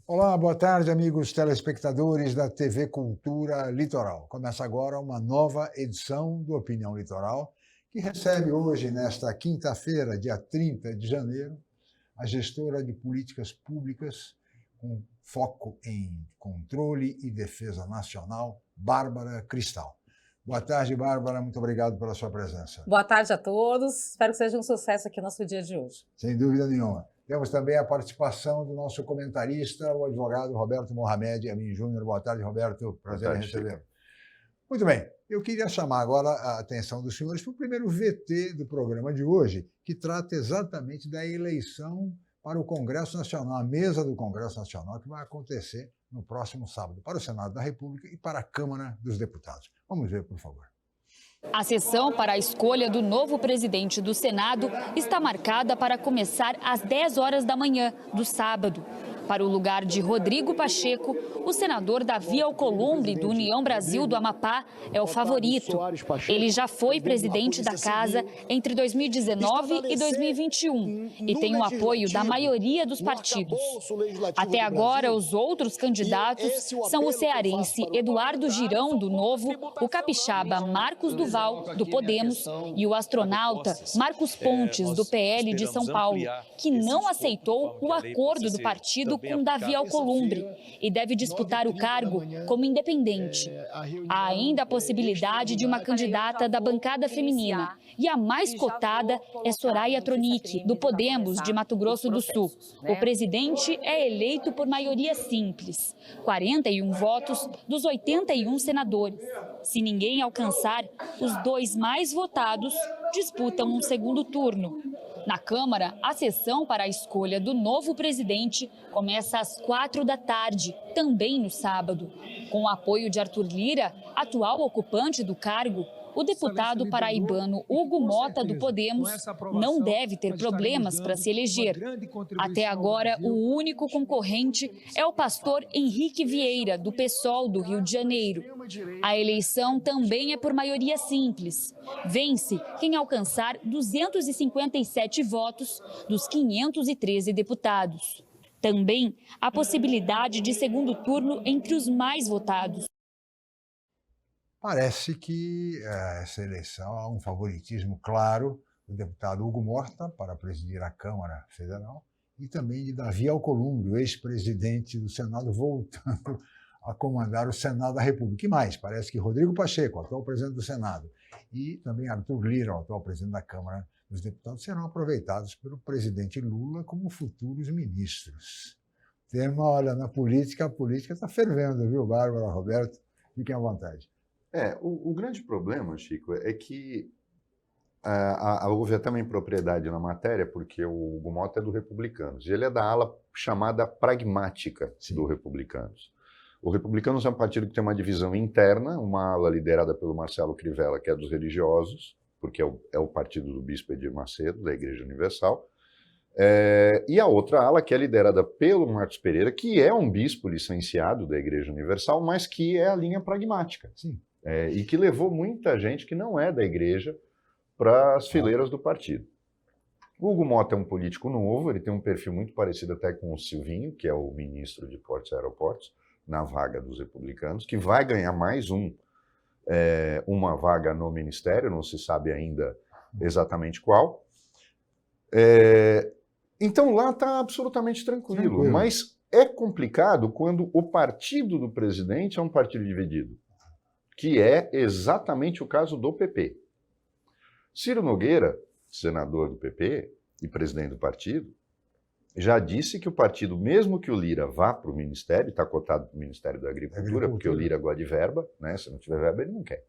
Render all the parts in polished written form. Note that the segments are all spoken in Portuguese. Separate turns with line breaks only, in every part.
Olá, boa tarde, amigos telespectadores da TV Cultura Litoral. Começa agora uma nova edição do Opinião Litoral, que recebe hoje, nesta quinta-feira, dia 30 de janeiro, a gestora de políticas públicas com foco em controle e defesa nacional, Bárbara Cristal. Boa tarde, Bárbara, muito obrigado pela sua presença.
Boa tarde a todos, espero que seja um sucesso aqui no nosso dia de hoje.
Sem dúvida nenhuma. Temos também a participação do nosso comentarista, o advogado Roberto Mohamed Amin Júnior. Boa tarde, Roberto. Prazer em recebê-lo. Muito bem, eu queria chamar agora a atenção dos senhores para o primeiro VT do programa de hoje, que trata exatamente da eleição para o Congresso Nacional, a mesa do Congresso Nacional, que vai acontecer no próximo sábado, para o Senado da República e para a Câmara dos Deputados. Vamos ver, por favor.
A sessão para a escolha do novo presidente do Senado está marcada para começar às 10 horas da manhã do sábado. Para o lugar de Rodrigo Pacheco, o senador Davi Alcolumbre, do União Brasil do Amapá, é o favorito. Ele já foi presidente da casa entre 2019 e 2021 e tem o apoio da maioria dos partidos. Até agora, os outros candidatos são o cearense Eduardo Girão, do Novo, o capixaba Marcos Duval, do Podemos, e o astronauta Marcos Pontes, do PL de São Paulo, que não aceitou o acordo do partido com Davi Alcolumbre e deve disputar o cargo como independente. Há ainda a possibilidade de uma candidata da bancada feminina, e a mais cotada é Soraya Tronic, do Podemos, de Mato Grosso do Sul. O presidente é eleito por maioria simples, 41 votos dos 81 senadores. Se ninguém alcançar, os dois mais votados disputam um segundo turno. Na Câmara, a sessão para a escolha do novo presidente começa às 4 da tarde, também no sábado. Com o apoio de Arthur Lira, atual ocupante do cargo, o deputado paraibano Hugo Mota, do Podemos, não deve ter problemas para se eleger. Até agora, o único concorrente é o pastor Henrique Vieira, do PSOL do Rio de Janeiro. A eleição também é por maioria simples. Vence quem alcançar 257 votos dos 513 deputados. Também há possibilidade de segundo turno entre os mais votados.
Parece que essa eleição há um favoritismo claro do deputado Hugo Mota para presidir a Câmara Federal e também de Davi Alcolumbre, o ex-presidente do Senado, voltando a comandar o Senado da República. E mais, parece que Rodrigo Pacheco, atual presidente do Senado, e também Arthur Lira, o atual presidente da Câmara dos Deputados, serão aproveitados pelo presidente Lula como futuros ministros. Tema, olha, na política, a política está fervendo, viu, Bárbara, Roberto? Fiquem à vontade.
O grande problema, Chico, é que houve até uma impropriedade na matéria, porque o Hugo Mota é do Republicanos, e ele é da ala chamada pragmática do Republicanos. O Republicanos é um partido que tem uma divisão interna, uma ala liderada pelo Marcelo Crivella, que é dos religiosos, porque é o partido do bispo Edir Macedo, da Igreja Universal, e a outra ala, que é liderada pelo Marcos Pereira, que é um bispo licenciado da Igreja Universal, mas que é a linha pragmática.
Sim.
E que levou muita gente que não é da igreja para as fileiras do partido. O Hugo Mota é um político novo, ele tem um perfil muito parecido até com o Silvinho, que é o ministro de Portos e Aeroportos, na vaga dos republicanos, que vai ganhar mais uma vaga no ministério, não se sabe ainda exatamente qual. Então lá está absolutamente tranquilo, mas é complicado quando o partido do presidente é um partido dividido, que é exatamente o caso do PP. Ciro Nogueira, senador do PP e presidente do partido, já disse que o partido, mesmo que o Lira vá para o Ministério, está cotado para o Ministério da Agricultura, porque o Lira gosta de verba, né? Se não tiver verba, ele não quer.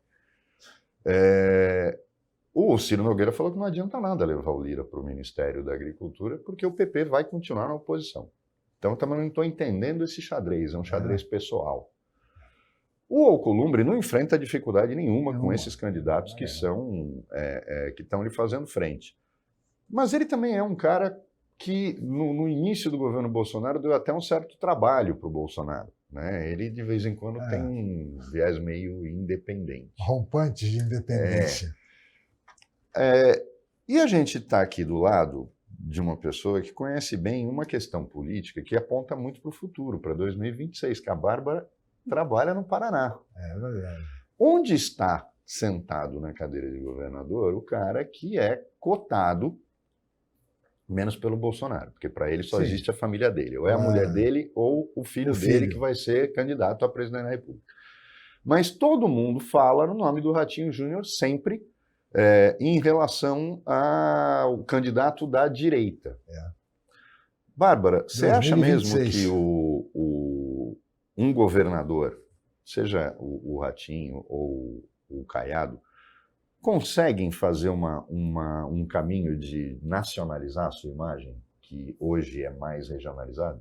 O Ciro Nogueira falou que não adianta nada levar o Lira para o Ministério da Agricultura, porque o PP vai continuar na oposição. Então, eu também não estou entendendo esse xadrez, é um xadrez pessoal. O Alcolumbre não enfrenta dificuldade nenhuma com esses candidatos que estão lhe fazendo frente. Mas ele também é um cara que, no início do governo Bolsonaro, deu até um certo trabalho para o Bolsonaro, né? Ele, de vez em quando, tem um viés meio independente.
Rompante de independência.
E a gente está aqui do lado de uma pessoa que conhece bem uma questão política que aponta muito para o futuro, para 2026, que a Bárbara trabalha no Paraná.
É verdade.
Onde está sentado na cadeira de governador o cara que é cotado menos pelo Bolsonaro, porque para ele só existe a família dele, ou é a mulher dele ou o filho dele que vai ser candidato a presidente da República. Mas todo mundo fala no nome do Ratinho Júnior sempre em relação ao candidato da direita. Bárbara, você acha mesmo que um governador, seja o Ratinho ou o Caiado, conseguem fazer um caminho de nacionalizar a sua imagem, que hoje é mais regionalizada?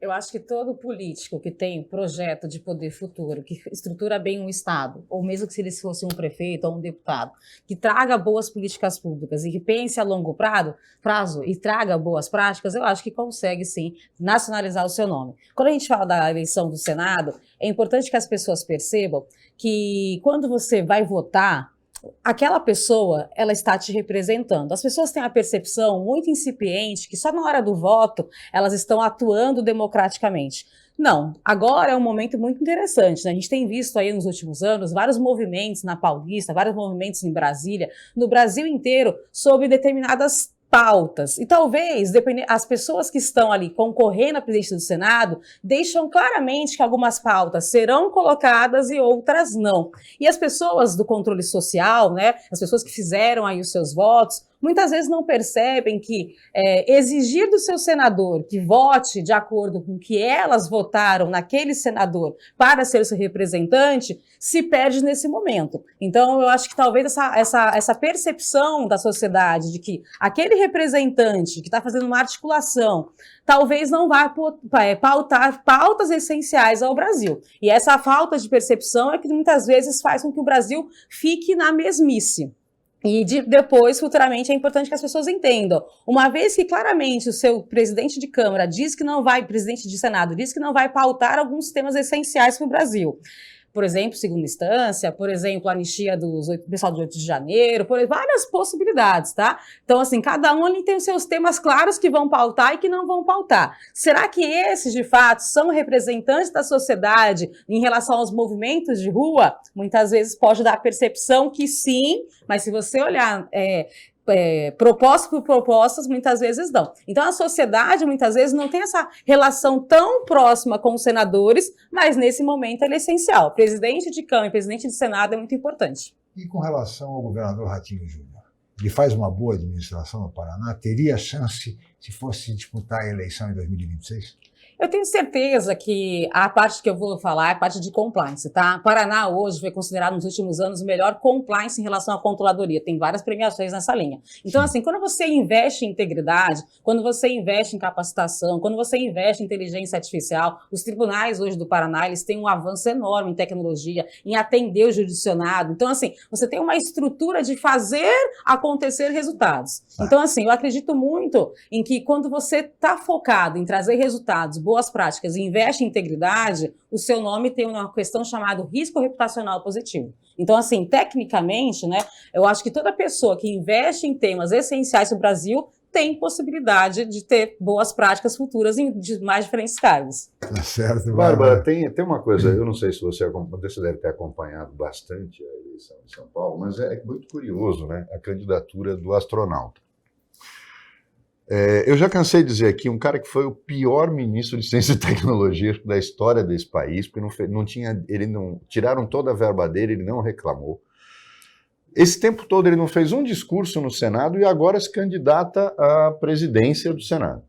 Eu acho que todo político que tem projeto de poder futuro, que estrutura bem um Estado, ou mesmo que se ele fosse um prefeito ou um deputado, que traga boas políticas públicas e que pense a longo prazo e traga boas práticas, eu acho que consegue, sim, nacionalizar o seu nome. Quando a gente fala da eleição do Senado, é importante que as pessoas percebam que quando você vai votar, aquela pessoa, ela está te representando. As pessoas têm a percepção muito incipiente que só na hora do voto elas estão atuando democraticamente. Não, agora é um momento muito interessante, né? A gente tem visto aí nos últimos anos vários movimentos na Paulista, vários movimentos em Brasília, no Brasil inteiro, sobre determinadas pautas. E talvez as pessoas que estão ali concorrendo à presidência do Senado deixam claramente que algumas pautas serão colocadas e outras não. E as pessoas do controle social, né, as pessoas que fizeram aí os seus votos, muitas vezes não percebem que exigir do seu senador que vote de acordo com o que elas votaram naquele senador para ser seu representante se perde nesse momento. Então, eu acho que talvez essa percepção da sociedade de que aquele representante que está fazendo uma articulação talvez não vá pautar pautas essenciais ao Brasil. E essa falta de percepção é que muitas vezes faz com que o Brasil fique na mesmice. E depois, futuramente, é importante que as pessoas entendam. Uma vez que claramente o seu presidente de Câmara diz que não vai, presidente de Senado, diz que não vai pautar alguns temas essenciais para o Brasil. Por exemplo, segunda instância, por exemplo, a anistia do pessoal do 8 de janeiro, várias possibilidades, tá? Então, assim, cada um ali tem os seus temas claros que vão pautar e que não vão pautar. Será que esses, de fato, são representantes da sociedade em relação aos movimentos de rua? Muitas vezes pode dar a percepção que sim, mas se você olhar propostas por propostas, muitas vezes não. Então, a sociedade, muitas vezes, não tem essa relação tão próxima com os senadores, mas, nesse momento, ele é essencial. Presidente de Câmara e presidente de Senado é muito importante.
E com relação ao governador Ratinho Júnior? Ele faz uma boa administração no Paraná? Teria chance se fosse disputar a eleição em 2026?
Eu tenho certeza que a parte que eu vou falar é a parte de compliance, tá? Paraná hoje foi considerado nos últimos anos o melhor compliance em relação à controladoria. Tem várias premiações nessa linha. Então, assim, quando você investe em integridade, quando você investe em capacitação, quando você investe em inteligência artificial, os tribunais hoje do Paraná, eles têm um avanço enorme em tecnologia, em atender o judicionado. Então, assim, você tem uma estrutura de fazer acontecer resultados. Então, assim, eu acredito muito em que quando você está focado em trazer resultados, boas práticas e investe em integridade, o seu nome tem uma questão chamada risco reputacional positivo. Então, assim, tecnicamente, né, eu acho que toda pessoa que investe em temas essenciais para o Brasil tem possibilidade de ter boas práticas futuras em mais diferentes cargos.
Tá certo,
Bárbara, tem uma coisa, eu não sei se você deve ter acompanhado bastante a eleição de São Paulo, mas é muito curioso, né, a candidatura do astronauta. Eu já cansei de dizer aqui, um cara que foi o pior ministro de Ciência e Tecnologia da história desse país, porque tiraram toda a verba dele, ele não reclamou. Esse tempo todo ele não fez um discurso no Senado e agora se candidata à presidência do Senado.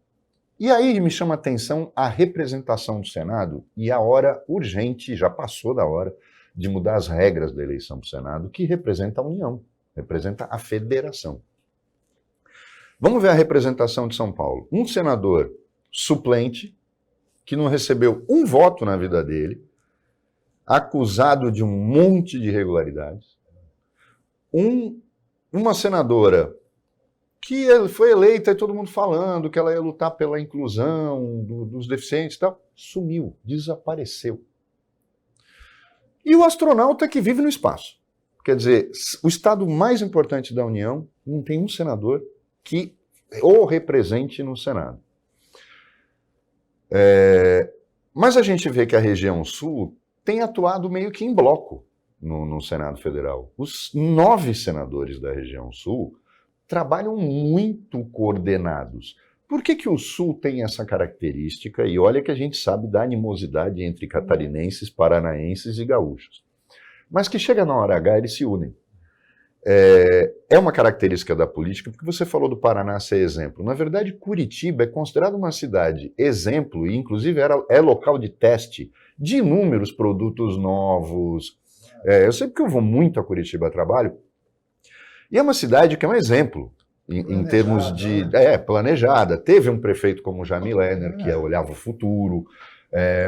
E aí me chama a atenção a representação do Senado e a hora urgente, já passou da hora, de mudar as regras da eleição para o Senado, que representa a União, representa a federação. Vamos ver a representação de São Paulo. Um senador suplente, que não recebeu um voto na vida dele, acusado de um monte de irregularidades. Uma senadora que foi eleita e todo mundo falando que ela ia lutar pela inclusão dos deficientes e tal, sumiu, desapareceu. E o astronauta que vive no espaço. Quer dizer, o estado mais importante da União não tem um senador que o represente no Senado. Mas a gente vê que a região sul tem atuado meio que em bloco no Senado Federal. Os 9 senadores da região sul trabalham muito coordenados. Por que o sul tem essa característica? E olha que a gente sabe da animosidade entre catarinenses, paranaenses e gaúchos. Mas que chega na hora H, eles se unem. É uma característica da política, porque você falou do Paraná ser exemplo. Na verdade, Curitiba é considerada uma cidade exemplo, e inclusive é local de teste de inúmeros produtos novos. Eu sei porque eu vou muito a Curitiba a trabalho, e é uma cidade que é um exemplo em termos de... planejada. Teve um prefeito como o Jamie Lerner, que olhava o futuro,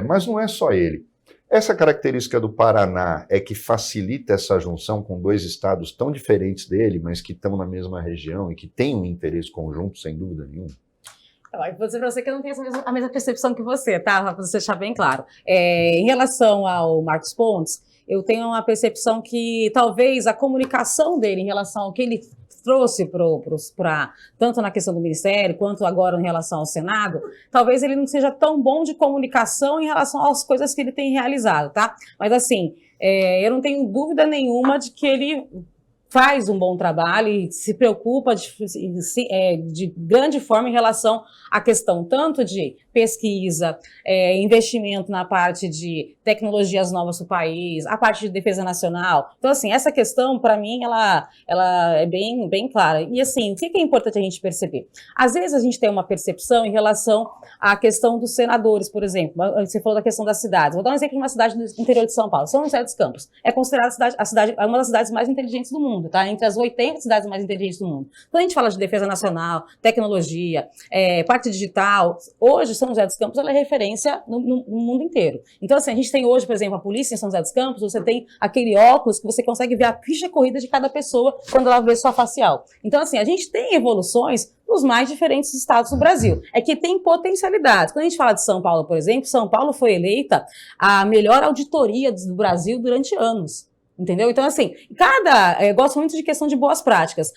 mas não é só ele. Essa característica do Paraná é que facilita essa junção com 2 estados tão diferentes dele, mas que estão na mesma região e que têm um interesse conjunto, sem dúvida nenhuma.
Eu vou dizer para você que eu não tenho a mesma percepção que você, tá? Para você deixar bem claro. Em relação ao Marcos Pontes, eu tenho uma percepção que talvez a comunicação dele em relação ao que ele trouxe tanto na questão do Ministério, quanto agora em relação ao Senado, talvez ele não seja tão bom de comunicação em relação às coisas que ele tem realizado, tá? Mas assim, eu não tenho dúvida nenhuma de que ele faz um bom trabalho e se preocupa de grande forma em relação à questão tanto de pesquisa, investimento na parte de tecnologias novas para o país, a parte de defesa nacional. Então, assim, essa questão, para mim, ela é bem clara. E, assim, o que é importante a gente perceber? Às vezes, a gente tem uma percepção em relação à questão dos senadores, por exemplo. Você falou da questão das cidades. Vou dar um exemplo de uma cidade do interior de São Paulo, São José dos Campos. É considerada uma das cidades mais inteligentes do mundo, tá? Entre as 80 cidades mais inteligentes do mundo. Quando a gente fala de defesa nacional, tecnologia, parte digital, hoje São José dos Campos ela é referência no mundo inteiro. Então, assim, a gente tem hoje, por exemplo, a polícia em São José dos Campos, você tem aquele óculos que você consegue ver a ficha corrida de cada pessoa quando ela vê sua facial. Então, assim, a gente tem evoluções nos mais diferentes estados do Brasil. É que tem potencialidades. Quando a gente fala de São Paulo, por exemplo, São Paulo foi eleita a melhor auditoria do Brasil durante anos. Entendeu? Então, assim, eu gosto muito de questão de boas práticas.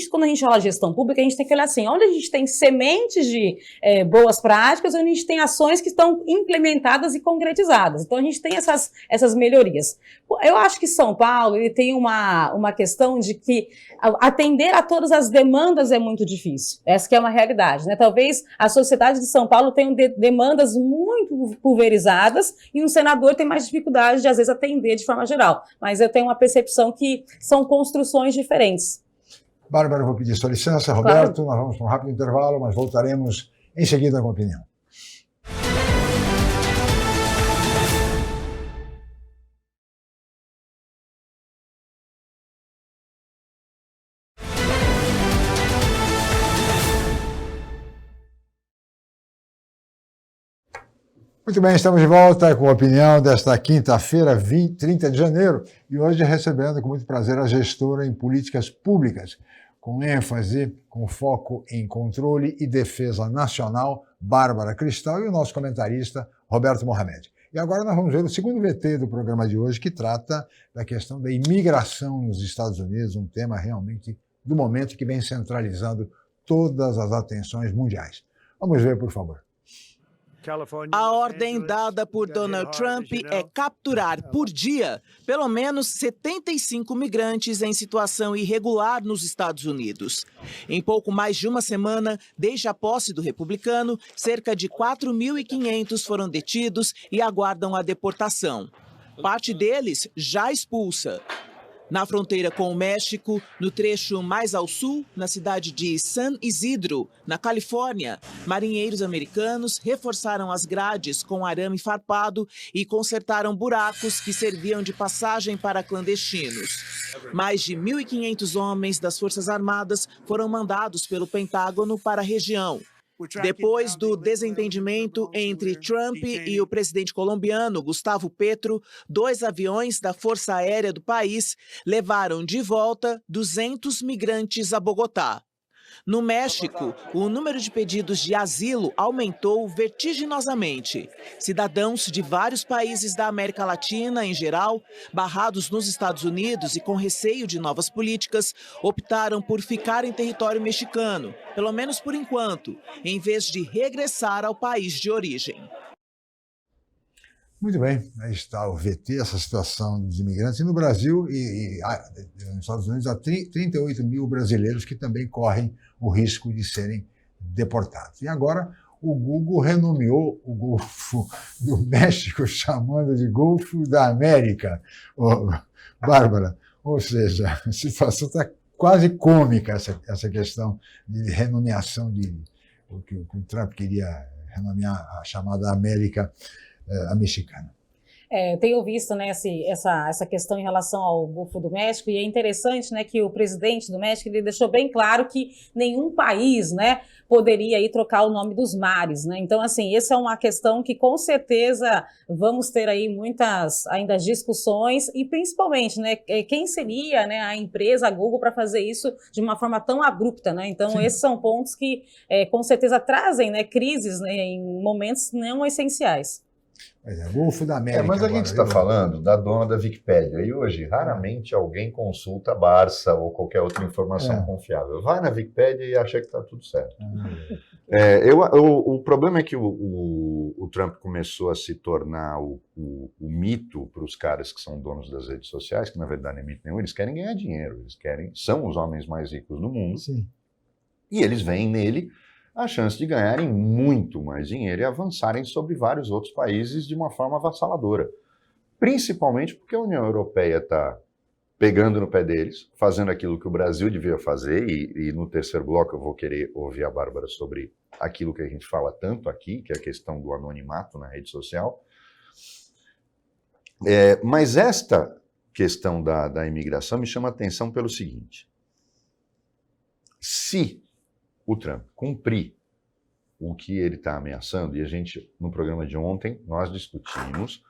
Quando a gente fala de gestão pública, a gente tem que olhar assim, onde a gente tem sementes de boas práticas, onde a gente tem ações que estão implementadas e concretizadas. Então, a gente tem essas melhorias. Eu acho que São Paulo, ele tem uma questão de que atender a todas as demandas é muito difícil. Essa que é uma realidade, né? Talvez a sociedade de São Paulo tenha demandas muito pulverizadas e um senador tem mais dificuldade de, às vezes, atender de forma geral. Mas eu tenho uma percepção que são construções diferentes.
Bárbara, eu vou pedir sua licença. Roberto, claro. Nós vamos para um rápido intervalo, mas voltaremos em seguida com a opinião. Muito bem, estamos de volta com a opinião desta quinta-feira, 30 de janeiro, e hoje recebendo com muito prazer a gestora em políticas públicas, com ênfase, com foco em controle e defesa nacional, Bárbara Cristal, e o nosso comentarista, Roberto Mohamed. E agora nós vamos ver o segundo VT do programa de hoje, que trata da questão da imigração nos Estados Unidos, um tema realmente do momento que vem centralizando todas as atenções mundiais. Vamos ver, por favor.
A ordem dada por Donald Trump é capturar por dia pelo menos 75 migrantes em situação irregular nos Estados Unidos. Em pouco mais de uma semana, desde a posse do republicano, cerca de 4.500 foram detidos e aguardam a deportação. Parte deles já expulsa. Na fronteira com o México, no trecho mais ao sul, na cidade de San Isidro, na Califórnia, marinheiros americanos reforçaram as grades com arame farpado e consertaram buracos que serviam de passagem para clandestinos. Mais de 1.500 homens das Forças Armadas foram mandados pelo Pentágono para a região. Depois do desentendimento entre Trump e o presidente colombiano Gustavo Petro, 2 aviões da Força Aérea do país levaram de volta 200 migrantes a Bogotá. No México, o número de pedidos de asilo aumentou vertiginosamente. Cidadãos de vários países da América Latina, em geral, barrados nos Estados Unidos e com receio de novas políticas, optaram por ficar em território mexicano, pelo menos por enquanto, em vez de regressar ao país de origem.
Muito bem, aí está o VT, essa situação dos imigrantes. E no Brasil e nos Estados Unidos há 38 mil brasileiros que também correm o risco de serem deportados. E agora o Google renomeou o Golfo do México, chamando de Golfo da América. Bárbara, ou seja, a situação está quase cômica, essa questão de renomeação o que o Trump queria renomear a chamada América a mexicana.
Eu tenho visto, né, essa questão em relação ao Golfo do México, e é interessante, né, que o presidente do México ele deixou bem claro que nenhum país, né, poderia aí trocar o nome dos mares, né? Então, assim, essa é uma questão que com certeza vamos ter aí muitas ainda discussões e principalmente, né, quem seria, né, a empresa, a Google, para fazer isso de uma forma tão abrupta, né? Então, sim, esses são pontos que com certeza trazem, né, crises, né, em momentos não essenciais.
Golfo da América.
Mas a gente está falando da dona da Wikipédia, e hoje raramente alguém consulta a Barça ou qualquer outra informação confiável. Vai na Wikipédia e acha que está tudo certo. O problema é que o Trump começou a se tornar o mito para os caras que são donos das redes sociais, que na verdade não é mito nenhum, eles querem ganhar dinheiro, são os homens mais ricos do mundo.
Sim.
E eles veem nele a chance de ganharem muito mais dinheiro e avançarem sobre vários outros países de uma forma avassaladora. Principalmente porque a União Europeia está pegando no pé deles, fazendo aquilo que o Brasil devia fazer, e no terceiro bloco eu vou querer ouvir a Bárbara sobre aquilo que a gente fala tanto aqui, que é a questão do anonimato na rede social. Mas esta questão da imigração me chama a atenção pelo seguinte: se o Trump cumprir o que ele está ameaçando, e a gente, no programa de ontem, nós discutimos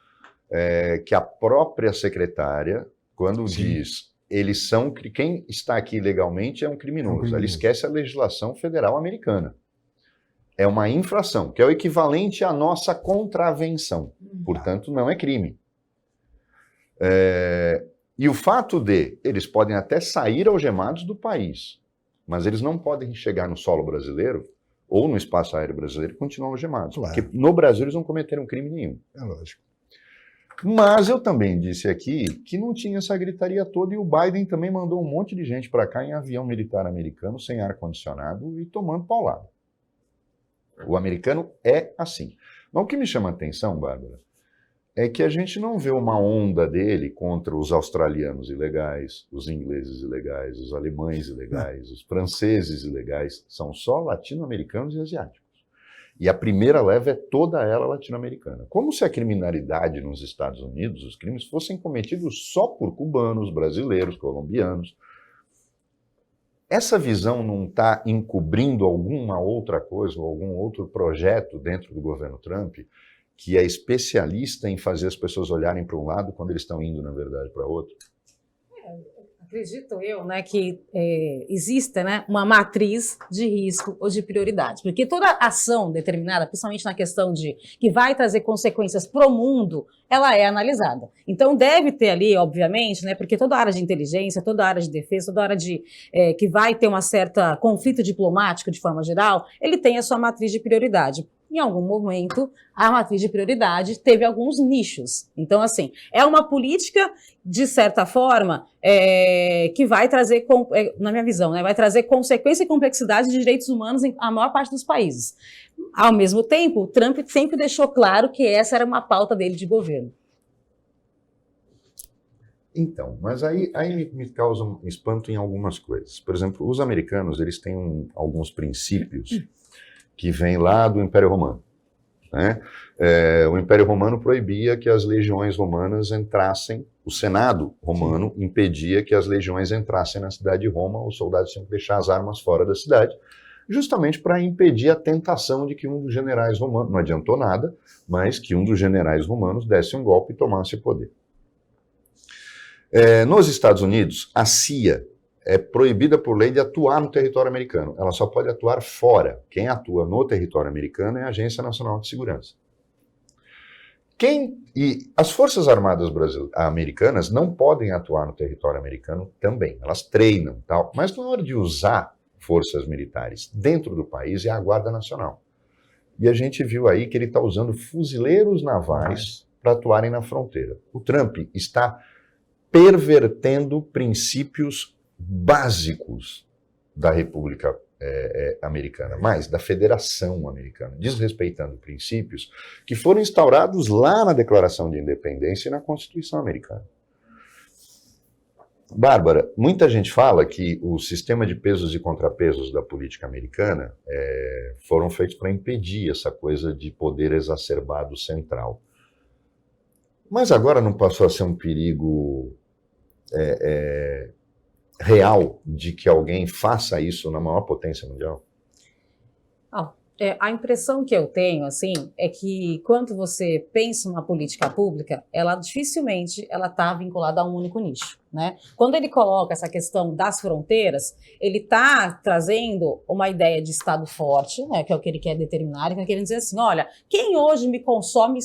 que a própria secretária, quando sim, diz quem está aqui legalmente é um criminoso, ela esquece a legislação federal americana. É uma infração, que é o equivalente à nossa contravenção, portanto não é crime. E o fato de eles podem até sair algemados do país, mas eles não podem chegar no solo brasileiro ou no espaço aéreo brasileiro e continuar algemados. Claro. Porque no Brasil eles não cometeram crime nenhum.
É lógico.
Mas eu também disse aqui que não tinha essa gritaria toda, e o Biden também mandou um monte de gente para cá em avião militar americano, sem ar-condicionado e tomando paulada. O americano é assim. Mas o que me chama a atenção, Bárbara, é que a gente não vê uma onda dele contra os australianos ilegais, os ingleses ilegais, os alemães ilegais, os franceses ilegais. São só latino-americanos e asiáticos. E a primeira leva é toda ela latino-americana. Como se a criminalidade nos Estados Unidos, os crimes, fossem cometidos só por cubanos, brasileiros, colombianos. Essa visão não está encobrindo alguma outra coisa ou algum outro projeto dentro do governo Trump, que é especialista em fazer as pessoas olharem para um lado quando eles estão indo, na verdade, para outro?
Acredito eu, né, que exista, né, uma matriz de risco ou de prioridade, porque toda ação determinada, principalmente na questão que vai trazer consequências para o mundo, ela é analisada. Então deve ter ali, obviamente, né, porque toda área de inteligência, toda área de defesa, toda área que vai ter uma certa conflito diplomático de forma geral, ele tem a sua matriz de prioridade. Em algum momento, a matriz de prioridade teve alguns nichos. Então, assim, é uma política, de certa forma, que vai trazer, na minha visão, né, vai trazer consequência e complexidade de direitos humanos em a maior parte dos países. Ao mesmo tempo, o Trump sempre deixou claro que essa era uma pauta dele de governo.
Então, mas aí me causa um espanto em algumas coisas. Por exemplo, os americanos, eles têm alguns princípios que vem lá do Império Romano, né? O Império Romano proibia que as legiões romanas entrassem, o Senado romano impedia que as legiões entrassem na cidade de Roma, os soldados tinham que deixar as armas fora da cidade, justamente para impedir a tentação de que um dos generais romanos, não adiantou nada, mas que um dos generais romanos desse um golpe e tomasse o poder. Nos Estados Unidos, a CIA é proibida por lei de atuar no território americano. Ela só pode atuar fora. Quem atua no território americano é a Agência Nacional de Segurança. E as Forças Armadas americanas não podem atuar no território americano também. Elas treinam, tal, mas na hora de usar forças militares dentro do país é a Guarda Nacional. E a gente viu aí que ele está usando fuzileiros navais para atuarem na fronteira. O Trump está pervertendo princípios básicos da República Americana, mais da Federação Americana, desrespeitando princípios que foram instaurados lá na Declaração de Independência e na Constituição Americana. Bárbara, muita gente fala que o sistema de pesos e contrapesos da política americana foram feitos para impedir essa coisa de poder exacerbado central. Mas agora não passou a ser um perigo real de que alguém faça isso na maior potência mundial?
A impressão que eu tenho, assim, é que quando você pensa numa política pública, ela dificilmente está vinculada a um único nicho, né? Quando ele coloca essa questão das fronteiras, ele está trazendo uma ideia de Estado forte, né, que é o que ele quer determinar, ele quer querer dizer assim, olha, quem hoje me consome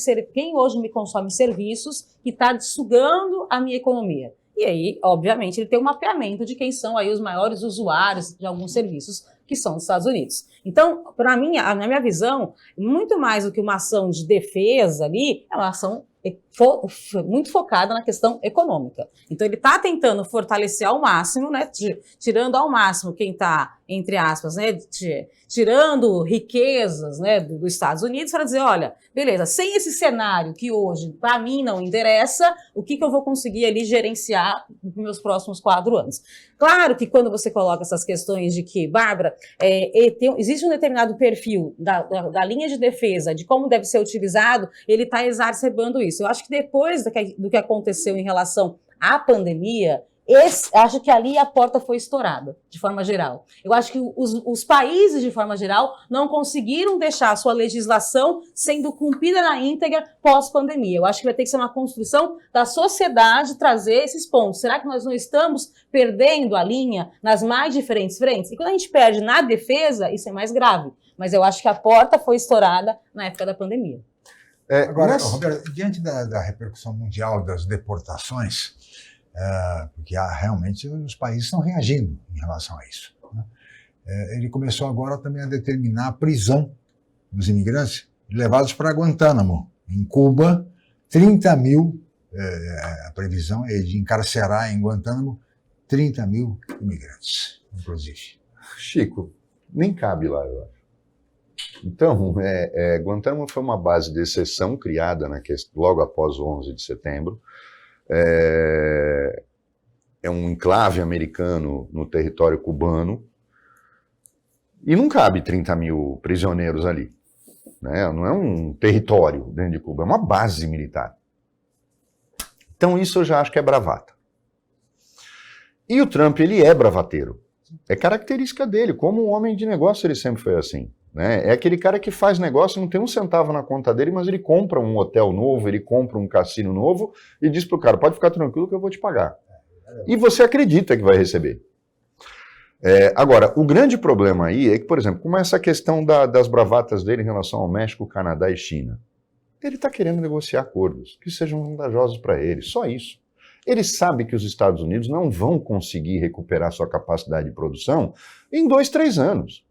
serviços que está sugando a minha economia? E aí, obviamente, ele tem um mapeamento de quem são aí os maiores usuários de alguns serviços que são os Estados Unidos. Então, para mim, na minha visão, muito mais do que uma ação de defesa ali, é uma ação muito focada na questão econômica. Então, ele está tentando fortalecer ao máximo, né, tirando ao máximo quem está, entre aspas, né, tirando riquezas, né, dos Estados Unidos para dizer, olha, beleza, sem esse cenário que hoje, para mim, não interessa, o que eu vou conseguir ali gerenciar nos meus próximos 4 anos? Claro que quando você coloca essas questões de que, Bárbara, existe um determinado perfil da linha de defesa, de como deve ser utilizado, ele está exacerbando isso. Eu acho que depois do que aconteceu em relação à pandemia, acho que ali a porta foi estourada, de forma geral. Eu acho que os países, de forma geral, não conseguiram deixar a sua legislação sendo cumprida na íntegra pós-pandemia. Eu acho que vai ter que ser uma construção da sociedade trazer esses pontos. Será que nós não estamos perdendo a linha nas mais diferentes frentes? E quando a gente perde na defesa, isso é mais grave. Mas eu acho que a porta foi estourada na época da pandemia.
Agora, Roberto, diante da repercussão mundial das deportações, porque realmente os países estão reagindo em relação a isso, né? Ele começou agora também a determinar a prisão dos imigrantes levados para Guantánamo, em Cuba, 30 mil, a previsão é de encarcerar em Guantánamo 30 mil imigrantes, inclusive.
Chico, nem cabe lá, eu acho. Então, Guantánamo foi uma base de exceção criada logo após o 11 de setembro. É um enclave americano no território cubano e não cabe 30 mil prisioneiros ali, né? Não é um território dentro de Cuba, é uma base militar. Então isso eu já acho que é bravata. E o Trump, ele é bravateiro. É característica dele, como um homem de negócio ele sempre foi assim, né? É aquele cara que faz negócio, não tem um centavo na conta dele, mas ele compra um hotel novo, ele compra um cassino novo e diz pro cara, pode ficar tranquilo que eu vou te pagar. E você acredita que vai receber. Agora, o grande problema aí é que, por exemplo, como essa questão das bravatas dele em relação ao México, Canadá e China, ele está querendo negociar acordos que sejam vantajosos para ele, só isso. Ele sabe que os Estados Unidos não vão conseguir recuperar sua capacidade de produção em 2, 3 anos.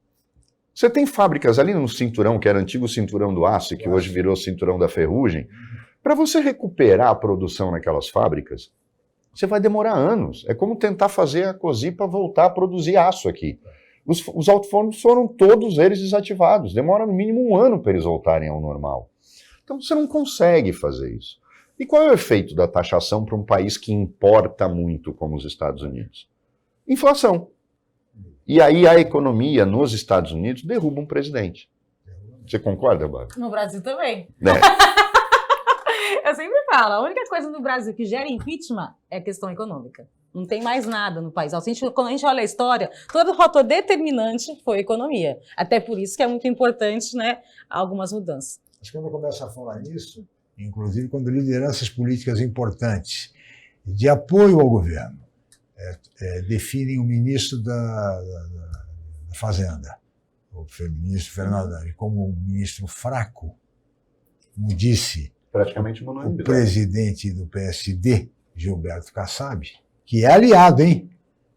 Você tem fábricas ali no cinturão, que era o antigo cinturão do aço, que hoje virou cinturão da ferrugem. Para você recuperar a produção naquelas fábricas, você vai demorar anos. É como tentar fazer a Cosipa voltar a produzir aço aqui. Os alto-fornos foram todos eles desativados. Demora no mínimo 1 ano para eles voltarem ao normal. Então você não consegue fazer isso. E qual é o efeito da taxação para um país que importa muito como os Estados Unidos? Inflação. E aí a economia nos Estados Unidos derruba um presidente. Você concorda, Bárbara?
No Brasil também. Eu sempre falo, a única coisa no Brasil que gera impeachment é a questão econômica. Não tem mais nada no país. Quando a gente olha a história, todo o fator determinante foi a economia. Até por isso que é muito importante, né, algumas mudanças.
Mas quando eu começo a falar nisso, inclusive quando lideranças políticas importantes de apoio ao governo definem o ministro da Fazenda, o ministro Fernando Haddad, como um ministro fraco, como disse
Praticamente
o presidente do PSD, Gilberto Kassab, que é aliado, hein?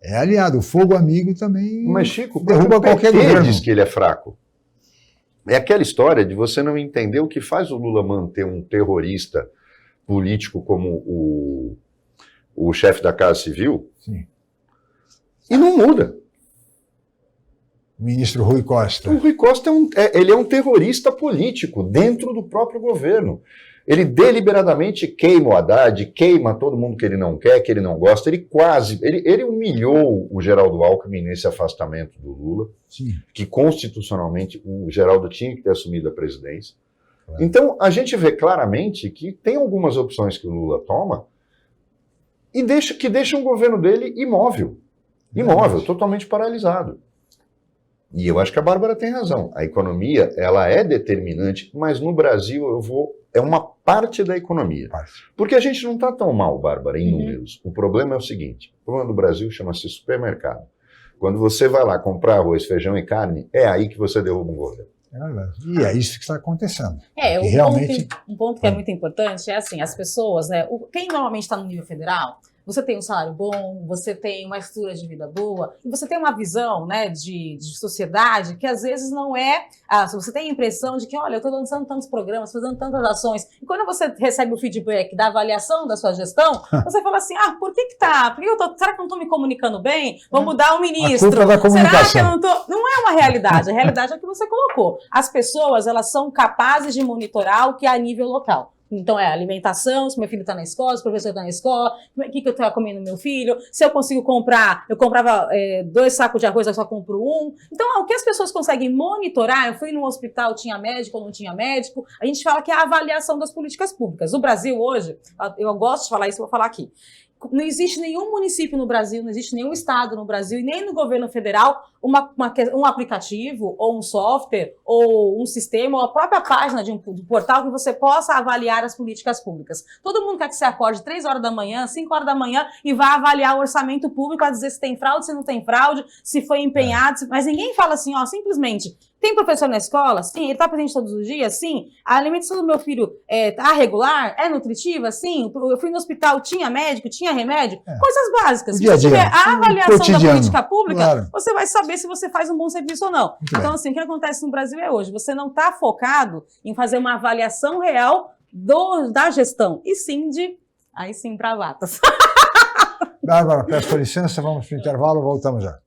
É aliado. O fogo amigo também.
Mas, Chico,
derruba qualquer governo.
Diz que ele é fraco. É aquela história de você não entender o que faz o Lula manter um terrorista político como o chefe da Casa Civil.
Sim.
E não muda.
O ministro Rui Costa.
O Rui Costa ele é um terrorista político dentro do próprio governo. Ele deliberadamente queima o Haddad, queima todo mundo que ele não quer, que ele não gosta. Ele humilhou o Geraldo Alckmin nesse afastamento do Lula,
Sim.
que constitucionalmente o Geraldo tinha que ter assumido a presidência. Claro. Então, a gente vê claramente que tem algumas opções que o Lula toma e que deixam o governo dele imóvel, totalmente paralisado. E eu acho que a Bárbara tem razão. A economia, ela é determinante, mas no Brasil é uma parte da economia. Porque a gente não está tão mal, Bárbara, em números. O problema é o seguinte, o problema do Brasil chama-se supermercado. Quando você vai lá comprar arroz, feijão e carne, é aí que você derruba um governo.
E é isso que está acontecendo.
Um ponto que é muito importante é assim, as pessoas, né, quem normalmente está no nível federal, você tem um salário bom, você tem uma estrutura de vida boa, e você tem uma visão, né, de sociedade que às vezes não é... você tem a impressão de que, olha, eu estou lançando tantos programas, fazendo tantas ações, e quando você recebe o feedback da avaliação da sua gestão, você fala assim, por que tá? Será que eu não estou me comunicando bem? Vou mudar o ministro.
A culpa da comunicação.
Será que eu não estou... Não é uma realidade, a realidade é o que você colocou. As pessoas, elas são capazes de monitorar o que é a nível local. Então, alimentação, se meu filho está na escola, se o professor está na escola, o que eu estou comendo meu filho, se eu consigo comprar, eu comprava 2 sacos de arroz, eu só compro 1. Então, o que as pessoas conseguem monitorar, eu fui no hospital, tinha médico ou não tinha médico, a gente fala que é a avaliação das políticas públicas. O Brasil hoje, eu gosto de falar isso, vou falar aqui. Não existe nenhum município no Brasil, não existe nenhum estado no Brasil e nem no governo federal um aplicativo ou um software ou um sistema ou a própria página de um portal que você possa avaliar as políticas públicas. Todo mundo quer que você acorde 3 horas da manhã, 5 horas da manhã e vá avaliar o orçamento público para dizer se tem fraude, se não tem fraude, se foi empenhado, mas ninguém fala assim, simplesmente... Tem professor na escola? Sim. Ele está presente todos os dias? Sim. A alimentação do meu filho está regular? É nutritiva? Sim. Eu fui no hospital, tinha médico, tinha remédio? Coisas básicas. Se você tiver a avaliação da política pública, você vai saber se você faz um bom serviço ou não. Então, assim, o que acontece no Brasil é hoje, você não está focado em fazer uma avaliação real da gestão, e sim aí sim, bravatas.
Bárbara, peço licença, vamos para o intervalo, voltamos já.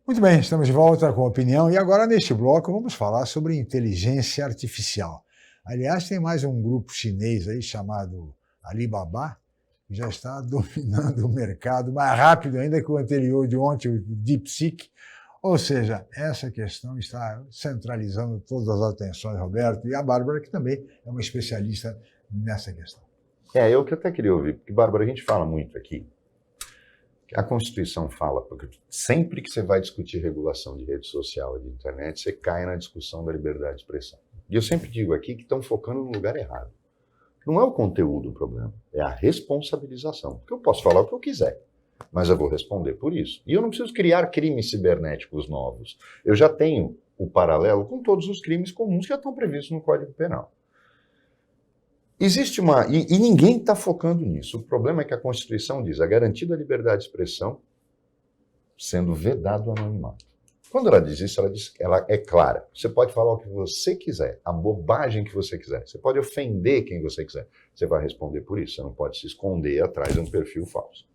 Muito bem, estamos de volta com a opinião e agora neste bloco vamos falar sobre inteligência artificial. Aliás, tem mais um grupo chinês aí chamado Alibaba, que já está dominando o mercado mais rápido ainda que o anterior de ontem, o DeepSeek. Ou seja, essa questão está centralizando todas as atenções, Roberto, e a Bárbara, que também é uma especialista nessa questão.
Eu que até queria ouvir, porque, Bárbara, a gente fala muito aqui. A Constituição fala, porque sempre que você vai discutir regulação de rede social e de internet, você cai na discussão da liberdade de expressão. E eu sempre digo aqui que estão focando no lugar errado. Não é o conteúdo o problema, é a responsabilização. Porque eu posso falar o que eu quiser, mas eu vou responder por isso. E eu não preciso criar crimes cibernéticos novos. Eu já tenho o paralelo com todos os crimes comuns que já estão previstos no Código Penal. Existe e ninguém está focando nisso. O problema é que a Constituição diz a garantia da liberdade de expressão sendo vedado o anonimato. Quando ela diz isso, ela é clara. Você pode falar o que você quiser, a bobagem que você quiser. Você pode ofender quem você quiser. Você vai responder por isso. Você não pode se esconder atrás de um perfil falso.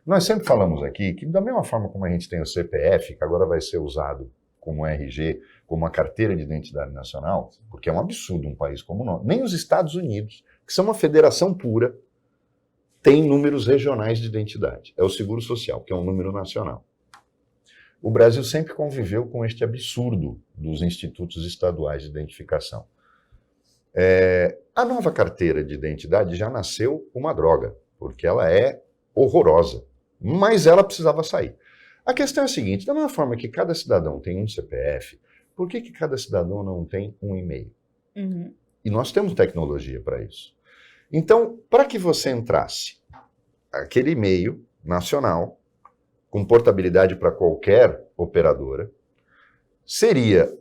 Nós sempre falamos aqui que da mesma forma como a gente tem o CPF, que agora vai ser usado como RG, como uma carteira de identidade nacional, porque é um absurdo um país como o nosso. Nem os Estados Unidos, que são uma federação pura, tem números regionais de identidade. É o Seguro Social, que é um número nacional. O Brasil sempre conviveu com este absurdo dos institutos estaduais de identificação. A nova carteira de identidade já nasceu uma droga, porque ela é horrorosa, mas ela precisava sair. A questão é a seguinte, da mesma forma que cada cidadão tem um CPF, por que cada cidadão não tem um e-mail?
Uhum.
E nós temos tecnologia para isso. Então, para que você entrasse aquele e-mail nacional, com portabilidade para qualquer operadora, seria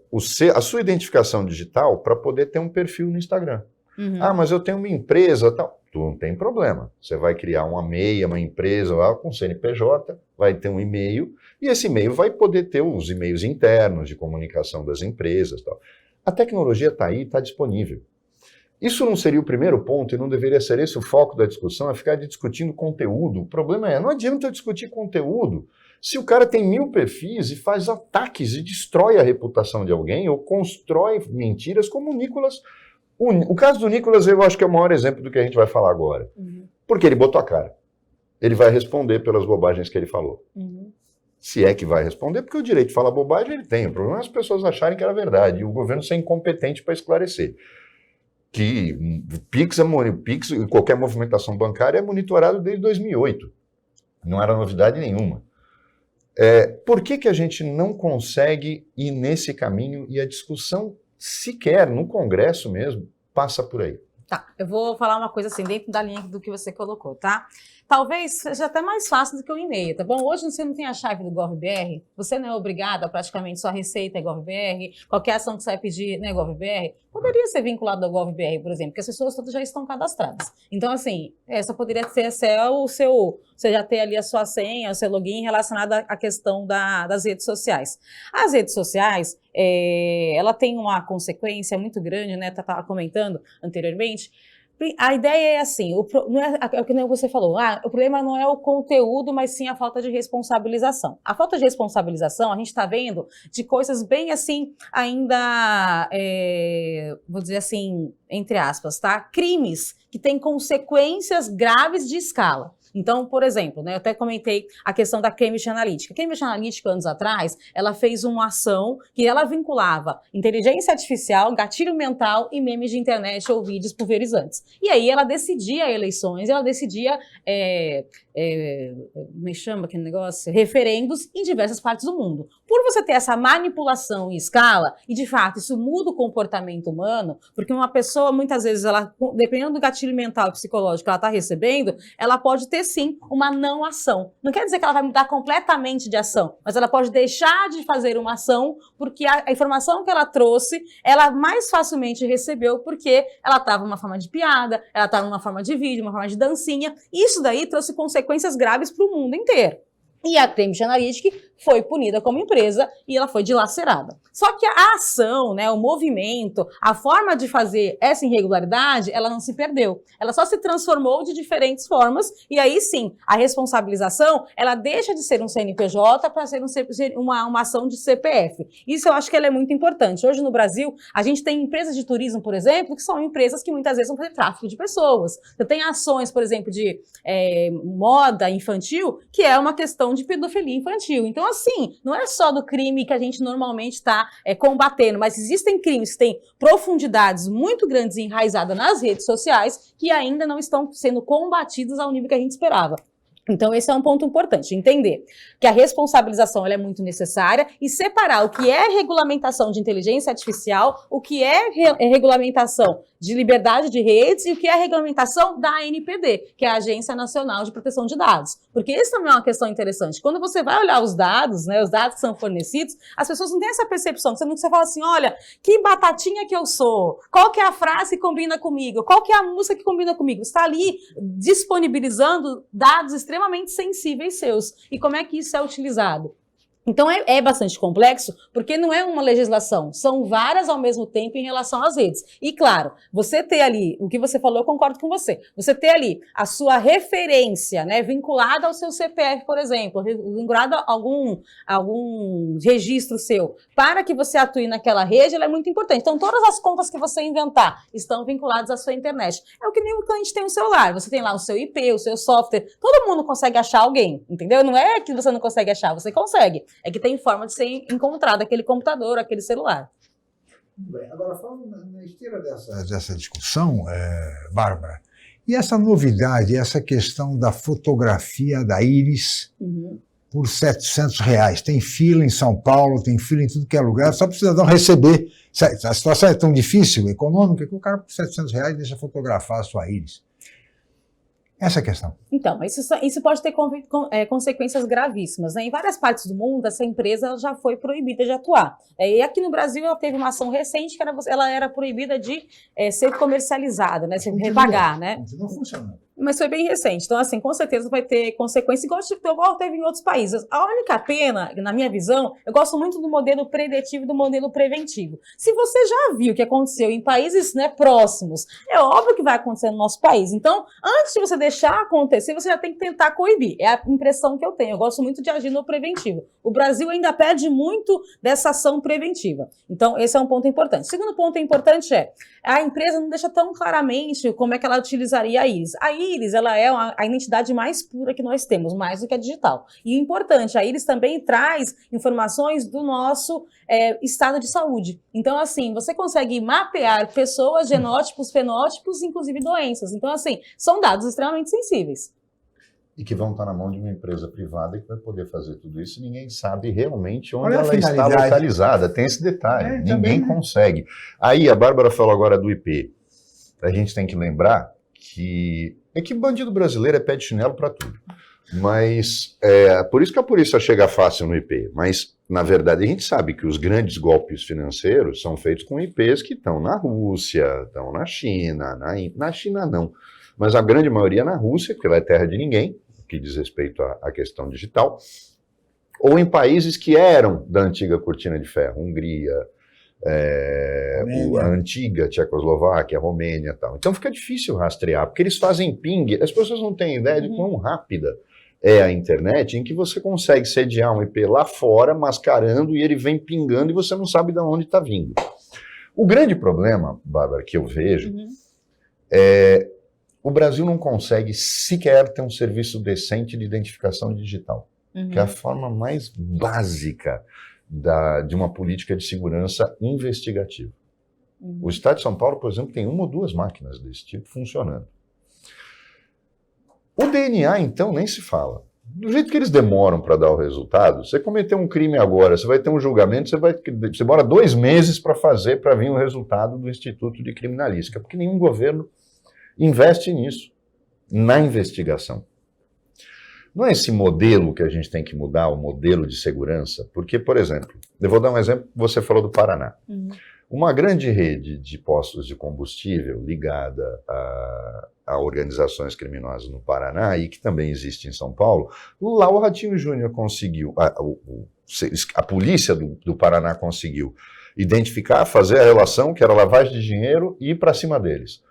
a sua identificação digital para poder ter um perfil no Instagram.
Uhum.
Ah, mas eu tenho uma empresa, tal. Tu não tem problema. Você vai criar uma MEI, uma empresa lá com CNPJ, vai ter um e-mail, e esse e-mail vai poder ter os e-mails internos de comunicação das empresas, tal. A tecnologia está aí, está disponível. Isso não seria o primeiro ponto e não deveria ser esse o foco da discussão, é ficar discutindo conteúdo. O problema não adianta eu discutir conteúdo se o cara tem 1000 perfis e faz ataques e destrói a reputação de alguém ou constrói mentiras como o Nicolas. O caso do Nicolas eu acho que é o maior exemplo do que a gente vai falar agora.
Uhum.
Porque ele botou a cara. Ele vai responder pelas bobagens que ele falou.
Uhum.
Se é que vai responder, porque o direito de falar bobagem ele tem. O problema é as pessoas acharem que era verdade e o governo ser incompetente para esclarecer. Que Pix e qualquer movimentação bancária é monitorado desde 2008. Não era novidade nenhuma. Por que a gente não consegue ir nesse caminho e a discussão sequer no Congresso mesmo passa por aí?
Tá, eu vou falar uma coisa assim, dentro da linha do que você colocou, tá? Talvez seja até mais fácil do que o e-mail, tá bom? Hoje você não tem a chave do GovBR, você não é obrigado a praticamente sua receita é GovBR, qualquer ação que você vai pedir é GovBR, poderia ser vinculado ao GovBR, por exemplo, porque as pessoas todas já estão cadastradas. Então, assim, essa poderia ser você já ter ali a sua senha, o seu login relacionado à questão das redes sociais. As redes sociais, ela tem uma consequência muito grande, né? Estava comentando anteriormente. A ideia é assim, não é o que você falou, o problema não é o conteúdo, mas sim a falta de responsabilização. A falta de responsabilização, a gente está vendo de coisas bem assim, ainda, vou dizer assim, entre aspas, tá? Crimes que têm consequências graves de escala. Então, por exemplo, né, eu até comentei a questão da Cambridge Analytica. A Cambridge Analytica, anos atrás, ela fez uma ação que ela vinculava inteligência artificial, gatilho mental e memes de internet ou vídeos pulverizantes. E aí ela decidia eleições, ela decidia, me chama aquele negócio? Referendos em diversas partes do mundo. Por você ter essa manipulação em escala, e de fato isso muda o comportamento humano, porque uma pessoa, muitas vezes, ela, dependendo do gatilho mental e psicológico que ela está recebendo, ela pode ter sim uma não ação. Não quer dizer que ela vai mudar completamente de ação, mas ela pode deixar de fazer uma ação porque a informação que ela trouxe, ela mais facilmente recebeu porque ela estava numa forma de piada, ela estava numa forma de vídeo, uma forma de dancinha. Isso daí trouxe consequências graves para o mundo inteiro. E a Cambridge Analytica foi punida como empresa e ela foi dilacerada. Só que a ação, né, o movimento, a forma de fazer essa irregularidade, ela não se perdeu. Ela só se transformou de diferentes formas e aí sim, a responsabilização, ela deixa de ser um CNPJ para ser uma ação de CPF. Isso eu acho que ela é muito importante. Hoje no Brasil, a gente tem empresas de turismo, por exemplo, que são empresas que muitas vezes vão fazer tráfico de pessoas. Você tem ações, por exemplo, de moda infantil, que é uma questão de pedofilia infantil. Então, assim, não é só do crime que a gente normalmente está combatendo, mas existem crimes que têm profundidades muito grandes e enraizadas nas redes sociais que ainda não estão sendo combatidos ao nível que a gente esperava. Então, esse é um ponto importante, entender que a responsabilização ela é muito necessária e separar o que é regulamentação de inteligência artificial, o que é regulamentação de liberdade de redes e o que é a regulamentação da ANPD, que é a Agência Nacional de Proteção de Dados. Porque isso também é uma questão interessante. Quando você vai olhar os dados, né, os dados que são fornecidos, as pessoas não têm essa percepção. Você fala assim, olha, que batatinha que eu sou, qual que é a frase que combina comigo, qual que é a música que combina comigo. Você está ali disponibilizando dados extremamente sensíveis seus. E como é que isso é utilizado? Então é bastante complexo, porque não é uma legislação, são várias ao mesmo tempo em relação às redes. E claro, você ter ali, o que você falou, eu concordo com você, você ter ali a sua referência, né, vinculada ao seu CPF, por exemplo, vinculada a algum registro seu, para que você atue naquela rede, ela é muito importante. Então todas as contas que você inventar estão vinculadas à sua internet. É o que nem o cliente tem no celular, você tem lá o seu IP, o seu software, todo mundo consegue achar alguém, entendeu? Não é que você não consegue achar, você consegue. É que tem forma de ser encontrado aquele computador, aquele celular.
Muito bem. Agora, falando na esteira dessa discussão, Bárbara, e essa novidade, essa questão da fotografia da íris por R$700? Tem fila em São Paulo, tem fila em tudo que é lugar, só para o cidadão receber. A situação é tão difícil, econômica, que o cara por R$700 deixa fotografar a sua íris. Essa é a questão.
Então, isso pode ter consequências gravíssimas, né? Em várias partes do mundo, essa empresa já foi proibida de atuar. E aqui no Brasil, ela teve uma ação recente que ela era proibida de ser comercializada, né? Se repagar, né?
Continua funcionando.
Mas foi bem recente. Então, assim, com certeza vai ter consequências, igual teve em outros países. A única pena, na minha visão, eu gosto muito do modelo preditivo e do modelo preventivo. Se você já viu o que aconteceu em países, né, próximos, é óbvio que vai acontecer no nosso país. Então, antes de você deixar acontecer, você já tem que tentar coibir. É a impressão que eu tenho. Eu gosto muito de agir no preventivo. O Brasil ainda perde muito dessa ação preventiva. Então, esse é um ponto importante. O segundo ponto importante é, a empresa não deixa tão claramente como é que ela utilizaria a íris. A íris, ela é a identidade mais pura que nós temos, mais do que a digital. E importante, a íris também traz informações do nosso estado de saúde. Então, assim, você consegue mapear pessoas, genótipos, fenótipos, inclusive doenças. Então, assim, são dados extremamente sensíveis.
E que vão estar na mão de uma empresa privada que vai poder fazer tudo isso e ninguém sabe realmente onde ela está localizada. Tem esse detalhe, ninguém consegue. Aí, a Bárbara falou agora do IP. A gente tem que lembrar que bandido brasileiro é pé de chinelo para tudo. Mas, por isso que a polícia chega fácil no IP. Mas, na verdade, a gente sabe que os grandes golpes financeiros são feitos com IPs que estão na Rússia, estão na China, na China não. Mas a grande maioria na Rússia, porque ela é terra de ninguém, que diz respeito à questão digital, ou em países que eram da antiga cortina de ferro, Hungria, a antiga Tchecoslováquia, Romênia e tal. Então fica difícil rastrear, porque eles fazem ping, as pessoas não têm ideia de quão rápida é a internet, em que você consegue sediar um IP lá fora, mascarando, e ele vem pingando e você não sabe de onde está vindo. O grande problema, Bárbara, que eu vejo, o Brasil não consegue sequer ter um serviço decente de identificação digital, que é a forma mais básica de uma política de segurança investigativa. O Estado de São Paulo, por exemplo, tem 1 ou 2 máquinas desse tipo funcionando. O DNA, então, nem se fala. Do jeito que eles demoram para dar o resultado, você cometeu um crime agora, você vai ter um julgamento, você demora 2 meses para vir o resultado do Instituto de Criminalística, porque nenhum governo investe nisso, na investigação. Não é esse modelo que a gente tem que mudar, o modelo de segurança? Porque, por exemplo, eu vou dar um exemplo, você falou do Paraná. Uma grande rede de postos de combustível ligada a organizações criminosas no Paraná, e que também existe em São Paulo, lá o Ratinho Júnior conseguiu, a polícia do Paraná conseguiu identificar, fazer a relação, que era lavagem de dinheiro, e ir para cima deles.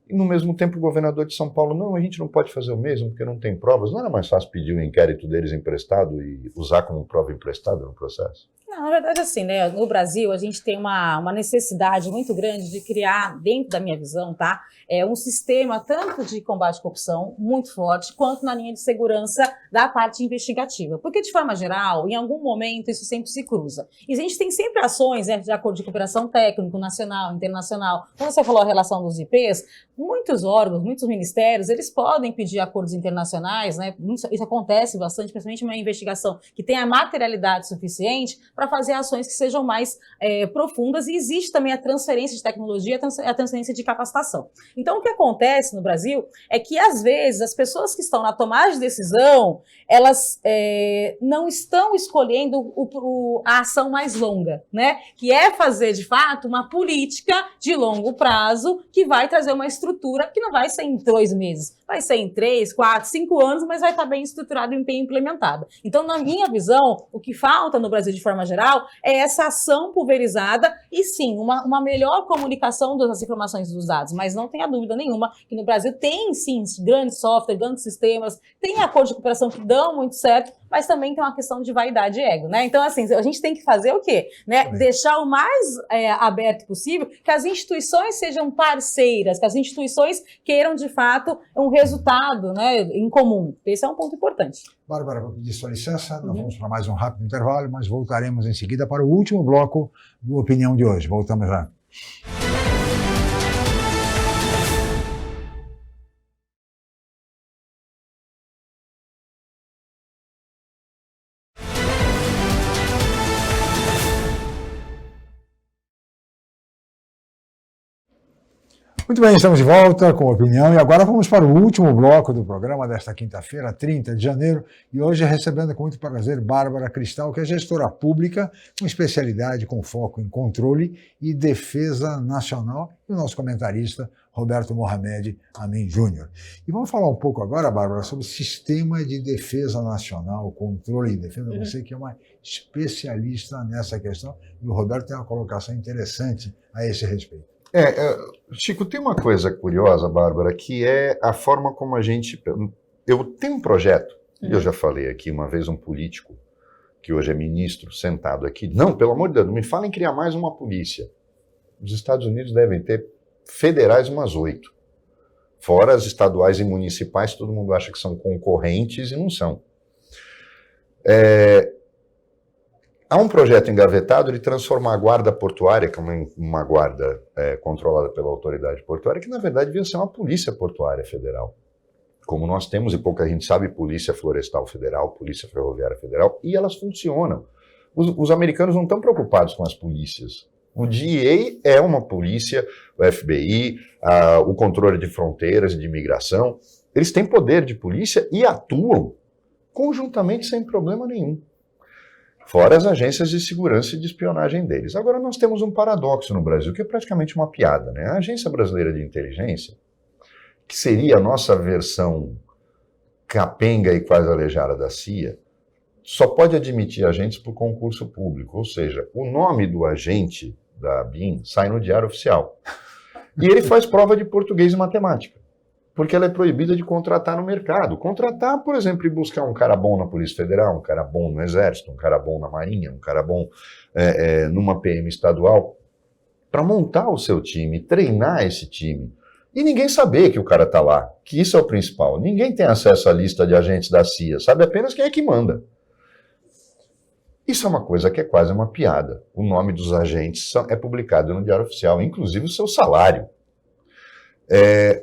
E, no mesmo tempo, o governador de São Paulo, não, a gente não pode fazer o mesmo porque não tem provas. Não era mais fácil pedir um inquérito deles emprestado e usar como prova emprestada no processo?
Não, na verdade, assim, né, no Brasil, a gente tem uma necessidade muito grande de criar, dentro da minha visão, tá, um sistema tanto de combate à corrupção muito forte, quanto na linha de segurança da parte investigativa. Porque, de forma geral, em algum momento, isso sempre se cruza. E a gente tem sempre ações, né, de acordo de cooperação técnico, nacional, internacional. Quando você falou a relação dos IPs, muitos órgãos, muitos ministérios, eles podem pedir acordos internacionais, né, isso acontece bastante, principalmente uma investigação que tenha materialidade suficiente para fazer ações que sejam mais profundas, e existe também a transferência de tecnologia, a transferência de capacitação. Então, o que acontece no Brasil é que, às vezes, as pessoas que estão na tomada de decisão, elas não estão escolhendo a ação mais longa, né? Que é fazer, de fato, uma política de longo prazo que vai trazer uma estrutura que não vai ser em 2 meses, vai ser em 3, 4, 5 anos, mas vai estar bem estruturada e bem implementada. Então, na minha visão, o que falta no Brasil, de forma geral, é essa ação pulverizada e, sim, uma melhor comunicação das informações dos dados. Mas não tenha dúvida nenhuma que no Brasil tem, sim, grandes softwares, grandes sistemas, tem acordos de cooperação que dão muito certo, mas também tem uma questão de vaidade e ego, né? Então, assim, a gente tem que fazer o quê? Né? Deixar o mais aberto possível, que as instituições sejam parceiras, que as instituições queiram, de fato, um resultado, né, em comum. Esse é um ponto importante.
Bárbara, vou pedir sua licença, nós vamos para mais um rápido intervalo, mas voltaremos em seguida para o último bloco do Opinião de hoje. Voltamos já. Muito bem, estamos de volta com a opinião e agora vamos para o último bloco do programa desta quinta-feira, 30 de janeiro, e hoje recebendo com muito prazer Bárbara Cristal, que é gestora pública com especialidade com foco em controle e defesa nacional, e o nosso comentarista Roberto Mohamed Amin Júnior. E vamos falar um pouco agora, Bárbara, sobre o sistema de defesa nacional, controle e defesa. Você que é uma especialista nessa questão, e o Roberto tem uma colocação interessante a esse respeito.
Chico, tem uma coisa curiosa, Bárbara, que é a forma como a gente... Eu tenho um projeto, e eu já falei aqui uma vez, um político, que hoje é ministro, sentado aqui, não, pelo amor de Deus, não me falem em criar mais uma polícia. Os Estados Unidos devem ter federais umas 8. Fora as estaduais e municipais, todo mundo acha que são concorrentes e não são. Há um projeto engavetado de transformar a guarda portuária, que é uma guarda controlada pela autoridade portuária, que na verdade devia ser uma polícia portuária federal. Como nós temos, e pouca gente sabe, polícia florestal federal, polícia ferroviária federal, e elas funcionam. Os americanos não estão preocupados com as polícias. O DEA é uma polícia, o FBI, o controle de fronteiras e de imigração, eles têm poder de polícia e atuam conjuntamente sem problema nenhum. Fora as agências de segurança e de espionagem deles. Agora nós temos um paradoxo no Brasil, que é praticamente uma piada, né? A Agência Brasileira de Inteligência, que seria a nossa versão capenga e quase aleijada da CIA, só pode admitir agentes por concurso público, ou seja, o nome do agente da ABIN sai no Diário Oficial. E ele faz prova de português e matemática, porque ela é proibida de contratar no mercado. Contratar, por exemplo, e buscar um cara bom na Polícia Federal, um cara bom no Exército, um cara bom na Marinha, um cara bom numa PM estadual, para montar o seu time, treinar esse time. E ninguém saber que o cara está lá, que isso é o principal. Ninguém tem acesso à lista de agentes da CIA, sabe apenas quem é que manda. Isso é uma coisa que é quase uma piada. O nome dos agentes é publicado no Diário Oficial, inclusive o seu salário.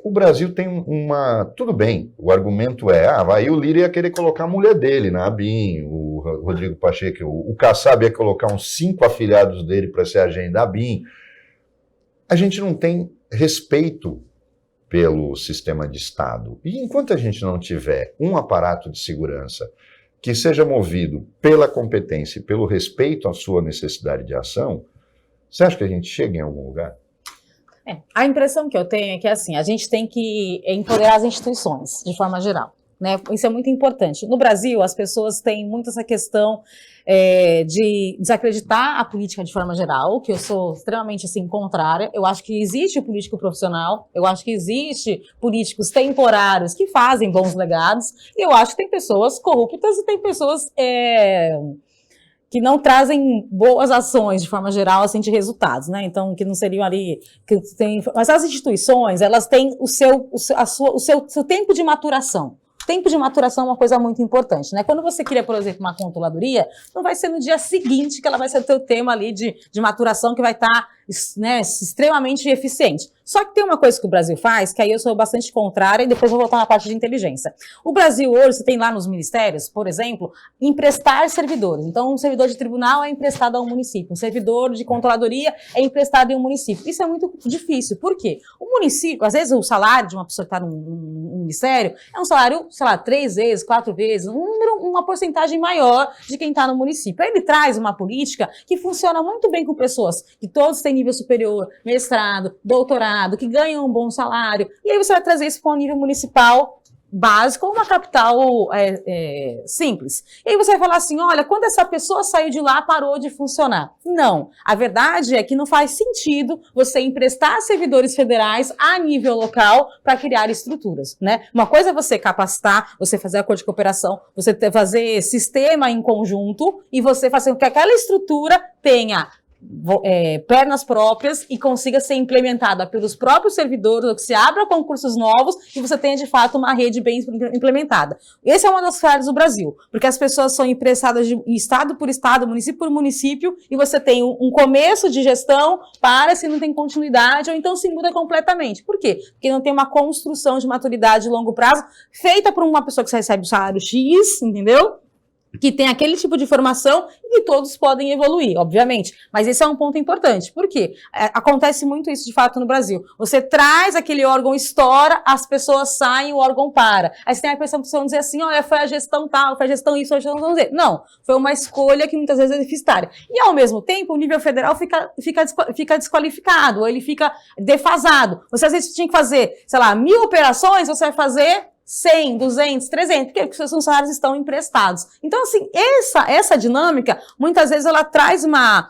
O Brasil tem uma... Tudo bem, o argumento aí o Lira ia querer colocar a mulher dele na ABIN, o Rodrigo Pacheco, o Kassab ia colocar uns 5 afiliados dele para ser agente da ABIN. A gente não tem respeito pelo sistema de Estado. E enquanto a gente não tiver um aparato de segurança que seja movido pela competência e pelo respeito à sua necessidade de ação, você acha que a gente chega em algum lugar?
A impressão que eu tenho é que assim, a gente tem que empoderar as instituições, de forma geral, né? Isso é muito importante. No Brasil, as pessoas têm muito essa questão de desacreditar a política de forma geral, que eu sou extremamente assim, contrária. Eu acho que existe o político profissional, eu acho que existe políticos temporários que fazem bons legados, e eu acho que tem pessoas corruptas e tem pessoas... que não trazem boas ações, de forma geral, assim, de resultados, né? Então, que não seriam ali... Mas as instituições, elas têm o seu tempo de maturação. Tempo de maturação é uma coisa muito importante, né? Quando você cria, por exemplo, uma controladoria, não vai ser no dia seguinte que ela vai ser o teu tema ali de maturação que vai estar, né, extremamente eficiente. Só que tem uma coisa que o Brasil faz, que aí eu sou bastante contrária, e depois vou voltar na parte de inteligência. O Brasil hoje, você tem lá nos ministérios, por exemplo, emprestar servidores. Então, um servidor de tribunal é emprestado a um município, um servidor de controladoria é emprestado em um município. Isso é muito difícil. Por quê? O município, às vezes o salário de uma pessoa que está num ministério é um salário, sei lá, 3 vezes, 4 vezes, uma porcentagem maior de quem está no município. Aí ele traz uma política que funciona muito bem com pessoas que todos têm nível superior, mestrado, doutorado, que ganham um bom salário, e aí você vai trazer isso para um nível municipal básico ou uma capital simples. E aí você vai falar assim, olha, quando essa pessoa saiu de lá, parou de funcionar. Não. A verdade é que não faz sentido você emprestar servidores federais a nível local para criar estruturas, né? Uma coisa é você capacitar, você fazer acordo de cooperação, você fazer sistema em conjunto e você fazer com que aquela estrutura tenha pernas próprias e consiga ser implementada pelos próprios servidores, ou que se abra concursos novos e você tenha, de fato, uma rede bem implementada. Essa é uma das falhas do Brasil, porque as pessoas são emprestadas de estado por estado, município por município, e você tem um começo de gestão, se não tem continuidade, ou então se muda completamente. Por quê? Porque não tem uma construção de maturidade de longo prazo feita por uma pessoa que recebe o salário X, entendeu? Que tem aquele tipo de formação e que todos podem evoluir, obviamente. Mas esse é um ponto importante. Por quê? Acontece muito isso, de fato, no Brasil. Você traz aquele órgão, estoura, as pessoas saem, o órgão para. Aí você tem a pessoa dizer assim, olha, foi a gestão tal, foi a gestão isso, foi a gestão Z. Não, foi uma escolha que muitas vezes é deficitária. E, ao mesmo tempo, o nível federal fica desqualificado, ou ele fica defasado. Você, às vezes, tinha que fazer, sei lá, 1000 operações, você vai fazer 100, 200, 300, porque os seus funcionários estão emprestados. Então, assim, essa dinâmica, muitas vezes, ela traz uma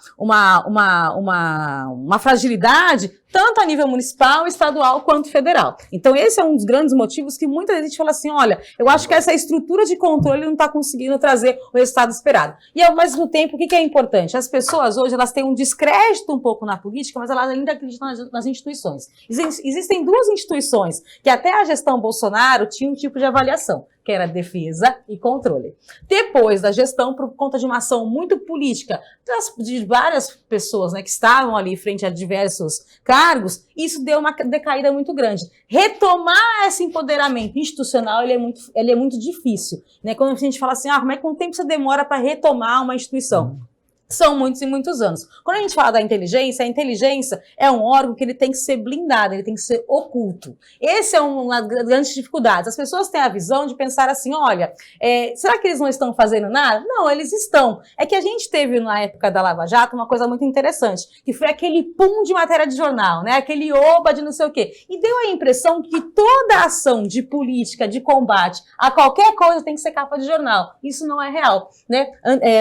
fragilidade, tanto a nível municipal, estadual, quanto federal. Então, esse é um dos grandes motivos que muita gente fala assim, olha, eu acho que essa estrutura de controle não está conseguindo trazer o resultado esperado. E, ao mesmo tempo, o que é importante? As pessoas, hoje, elas têm um descrédito um pouco na política, mas elas ainda acreditam nas instituições. Existem duas instituições que até a gestão Bolsonaro tinha um tipo de avaliação, que era defesa e controle. Depois da gestão, por conta de uma ação muito política de várias pessoas, né, que estavam ali frente a diversos cargos, isso deu uma decaída muito grande. Retomar esse empoderamento institucional, ele é muito difícil. Né? Quando a gente fala assim, como é que quanto tempo você demora para retomar uma instituição? São muitos e muitos anos. Quando a gente fala da inteligência, a inteligência é um órgão que ele tem que ser blindado, ele tem que ser oculto. Essa é uma das grandes dificuldades. As pessoas têm a visão de pensar assim, olha, será que eles não estão fazendo nada? Não, eles estão. É que a gente teve na época da Lava Jato uma coisa muito interessante, que foi aquele pum de matéria de jornal, né? Aquele oba de não sei o quê. E deu a impressão que toda ação de política, de combate a qualquer coisa tem que ser capa de jornal. Isso não é real, né?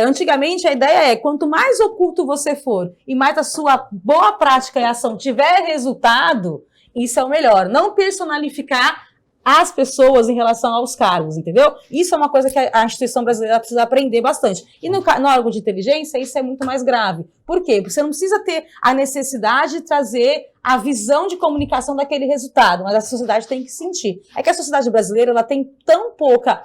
Antigamente a ideia quanto mais oculto você for e mais a sua boa prática e ação tiver resultado, isso é o melhor. Não personalificar as pessoas em relação aos cargos, entendeu? Isso é uma coisa que a instituição brasileira precisa aprender bastante. E no órgão de inteligência, isso é muito mais grave. Por quê? Porque você não precisa ter a necessidade de trazer a visão de comunicação daquele resultado, mas a sociedade tem que sentir. É que a sociedade brasileira ela tem tão pouca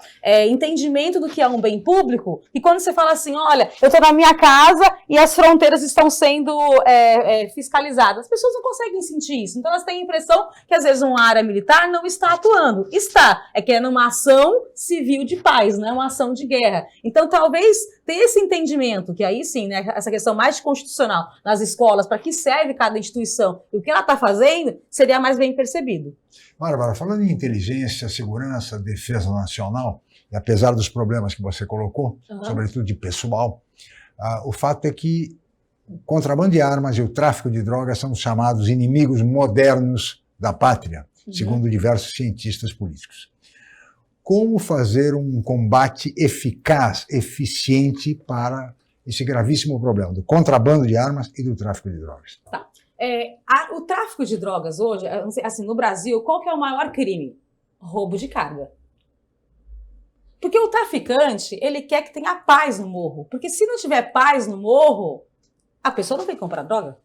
entendimento do que é um bem público, que quando você fala assim, olha, eu estou na minha casa e as fronteiras estão sendo fiscalizadas, as pessoas não conseguem sentir isso. Então elas têm a impressão que às vezes uma área militar não está atuando. Está. É que é numa ação civil de paz, não é uma ação de guerra. Então talvez ter esse entendimento, que aí sim, né, essa questão mais constitucional nas escolas, para que serve cada instituição e o que ela está fazendo, seria mais bem percebido.
Bárbara, falando em inteligência, segurança, defesa nacional, e apesar dos problemas que você colocou, sobretudo de pessoal, o fato é que o contrabando de armas e o tráfico de drogas são os chamados inimigos modernos da pátria, segundo diversos cientistas políticos. Como fazer um combate eficaz, eficiente para esse gravíssimo problema do contrabando de armas e do tráfico de drogas?
Tá. O tráfico de drogas hoje, assim, no Brasil, qual que é o maior crime? Roubo de carga. Porque o traficante, ele quer que tenha paz no morro. Porque se não tiver paz no morro, a pessoa não tem que comprar droga.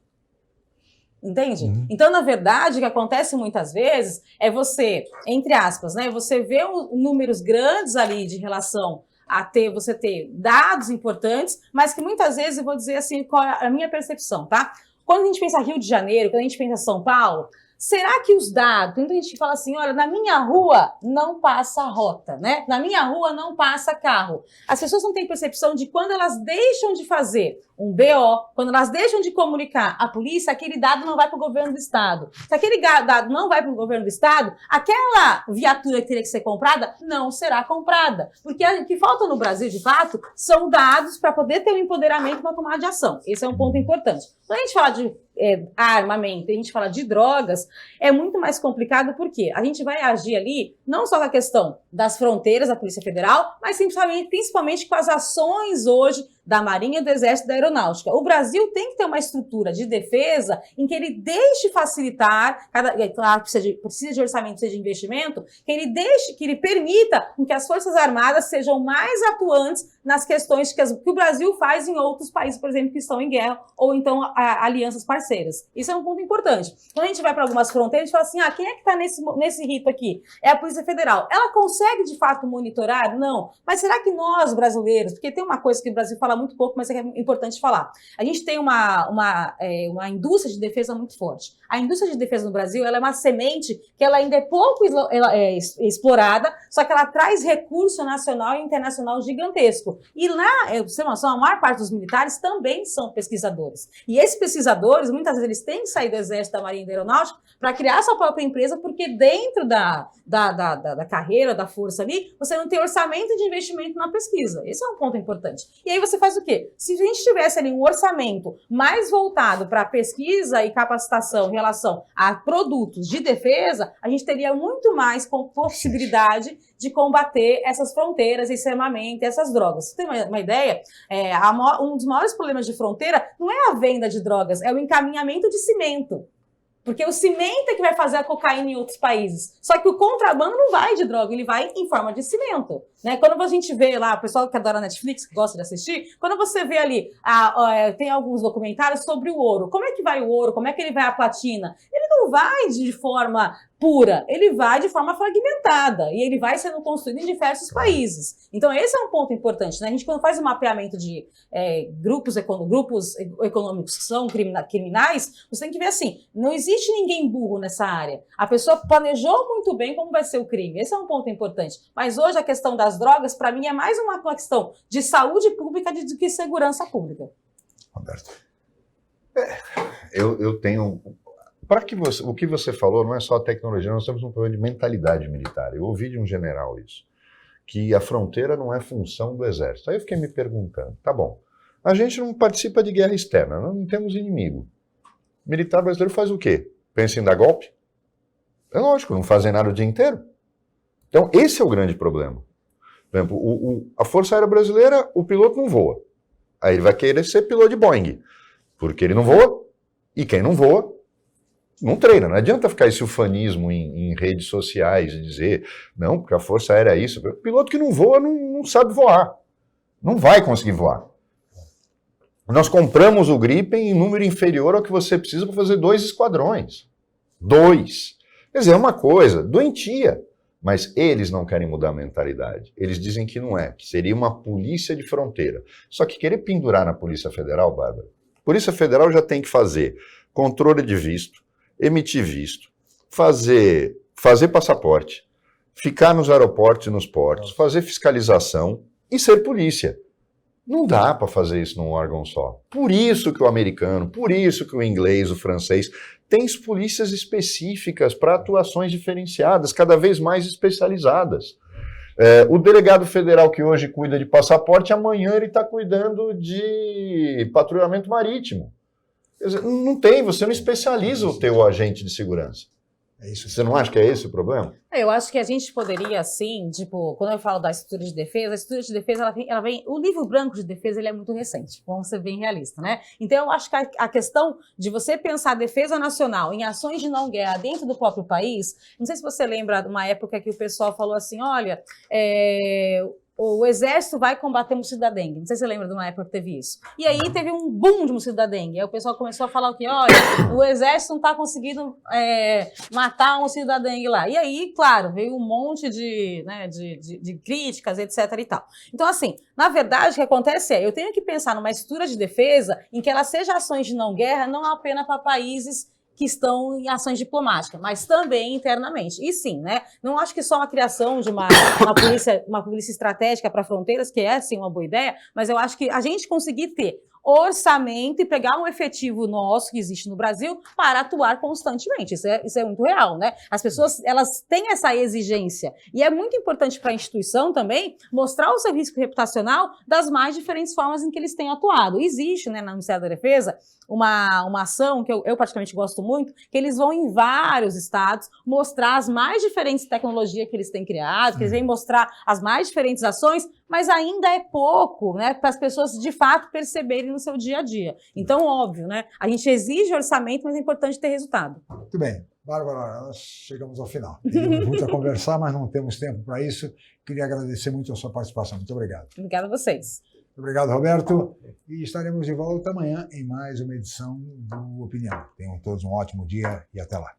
Entende? Então, na verdade, o que acontece muitas vezes é você, entre aspas, né, você vê números grandes ali de relação a você ter dados importantes, mas que muitas vezes, eu vou dizer assim, qual é a minha percepção, tá? Quando a gente pensa Rio de Janeiro, quando a gente pensa São Paulo, será que os dados, então a gente fala assim, olha, na minha rua não passa rota, né? Na minha rua não passa carro. As pessoas não têm percepção de quando elas deixam de fazer um BO, quando elas deixam de comunicar à polícia, aquele dado não vai para o governo do estado. Se aquele dado não vai para o governo do estado, aquela viatura que teria que ser comprada não será comprada. Porque o que falta no Brasil, de fato, são dados para poder ter um empoderamento para tomar de ação. Esse é um ponto importante. Quando a gente fala de armamento, a gente fala de drogas, é muito mais complicado porque a gente vai agir ali não só com a questão das fronteiras da Polícia Federal, mas principalmente com as ações hoje da Marinha, do Exército e da Aeronáutica. O Brasil tem que ter uma estrutura de defesa em que ele deixe facilitar, claro, precisa de orçamento, precisa de investimento, que ele permita que as Forças Armadas sejam mais atuantes nas questões que o Brasil faz em outros países, por exemplo, que estão em guerra, ou então alianças parceiras. Isso é um ponto importante. Quando a gente vai para algumas fronteiras, a gente fala assim, quem é que está nesse rito aqui? É a Polícia Federal. Ela consegue, de fato, monitorar? Não. Mas será que nós, brasileiros, porque tem uma coisa que o Brasil fala muito pouco, mas é importante falar. A gente tem uma indústria de defesa muito forte. A indústria de defesa no Brasil, ela é uma semente que ela ainda é pouco explorada, só que ela traz recurso nacional e internacional gigantesco. E lá, você tem noção, a maior parte dos militares também são pesquisadores. E esses pesquisadores, muitas vezes, eles têm que sair do Exército, da Marinha e da Aeronáutica para criar sua própria empresa, porque dentro da carreira, da força ali, você não tem orçamento de investimento na pesquisa. Esse é um ponto importante. E aí você faz o quê? Se a gente tivesse ali um orçamento mais voltado para pesquisa e capacitação em relação a produtos de defesa, a gente teria muito mais possibilidade de combater essas fronteiras, esse armamento, essas drogas. Você tem uma ideia? Um dos maiores problemas de fronteira não é a venda de drogas, é o encaminhamento de cimento. Porque o cimento é que vai fazer a cocaína em outros países. Só que o contrabando não vai de droga, ele vai em forma de cimento. Né? Quando a gente vê lá, o pessoal que adora Netflix, que gosta de assistir, quando você vê ali, tem alguns documentários sobre o ouro. Como é que vai o ouro? Como é que ele vai a platina? Ele não vai de forma pura, ele vai de forma fragmentada e ele vai sendo construído em diversos países. Então esse é um ponto importante, né? A gente quando faz o mapeamento de grupos econômicos que são criminais, você tem que ver assim, não existe ninguém burro nessa área. A pessoa planejou muito bem como vai ser o crime. Esse é um ponto importante. Mas hoje a questão das drogas, para mim, é mais uma questão de saúde pública do que segurança pública.
Roberto. Eu tenho... O que você falou não é só a tecnologia, nós temos um problema de mentalidade militar. Eu ouvi de um general isso, que a fronteira não é função do exército. Aí eu fiquei me perguntando, tá bom, a gente não participa de guerra externa, nós não temos inimigo. O militar brasileiro faz o quê? Pensa em dar golpe? É lógico, não fazem nada o dia inteiro. Então esse é o grande problema. Por exemplo, a Força Aérea Brasileira, o piloto não voa. Aí ele vai querer ser piloto de Boeing, porque ele não voa, e quem não voa, não treina. Não adianta ficar esse ufanismo em redes sociais e dizer, não, porque a Força Aérea é isso. O piloto que não voa não sabe voar. Não vai conseguir voar. Nós compramos o Gripen em número inferior ao que você precisa para fazer 2 esquadrões. 2. Quer dizer, é uma coisa doentia. Mas eles não querem mudar a mentalidade. Eles dizem que não é, que seria uma polícia de fronteira. Só que querer pendurar na Polícia Federal, Bárbara, a Polícia Federal já tem que fazer controle de visto, emitir visto, fazer passaporte, ficar nos aeroportos e nos portos, fazer fiscalização e ser polícia. Não dá para fazer isso num órgão só. Por isso que o americano, por isso que o inglês, o francês, tem polícias específicas para atuações diferenciadas, cada vez mais especializadas. O delegado federal que hoje cuida de passaporte, amanhã ele está cuidando de patrulhamento marítimo. Quer dizer, não tem, você não especializa o teu agente de segurança.
É isso.
Você não acha que é esse o problema?
Eu acho que a gente poderia, assim, quando eu falo da estrutura de defesa, a estrutura de defesa, ela vem o livro branco de defesa, ele é muito recente, vamos ser bem realistas, né? Então, eu acho que a questão de você pensar a defesa nacional em ações de não guerra dentro do próprio país, não sei se você lembra de uma época que o pessoal falou assim, olha, o exército vai combater mosquito da dengue. Não sei se você lembra de uma época que teve isso. E aí teve um boom de mosquito da dengue. Aí o pessoal começou a falar que, olha, o exército não está conseguindo matar o mosquito da dengue lá. E aí, claro, veio um monte de críticas, etc. e tal. Então, assim, na verdade, o que acontece eu tenho que pensar numa estrutura de defesa em que ela seja ações de não guerra, não apenas para países que estão em ações diplomáticas, mas também internamente. E sim, né? Não acho que só a criação de uma polícia estratégica para fronteiras, que é sim uma boa ideia, mas eu acho que a gente conseguir ter orçamento e pegar um efetivo nosso que existe no Brasil para atuar constantemente. Isso é muito real, né? As pessoas, elas têm essa exigência. E é muito importante para a instituição também mostrar o seu risco reputacional das mais diferentes formas em que eles têm atuado. Existe, né, no Ministério da Defesa, uma ação que eu particularmente gosto muito, que eles vão em vários estados mostrar as mais diferentes tecnologias que eles têm criado, que eles vêm mostrar as mais diferentes ações, mas ainda é pouco, né, para as pessoas de fato perceberem no seu dia a dia. Então, óbvio, né, a gente exige orçamento, mas é importante ter resultado.
Muito bem. Bárbara, nós chegamos ao final. Temos muito a conversar, mas não temos tempo para isso. Queria agradecer muito a sua participação. Muito obrigado.
Obrigada a vocês.
Obrigado, Roberto. E estaremos de volta amanhã em mais uma edição do Opinião. Tenham todos um ótimo dia e até lá.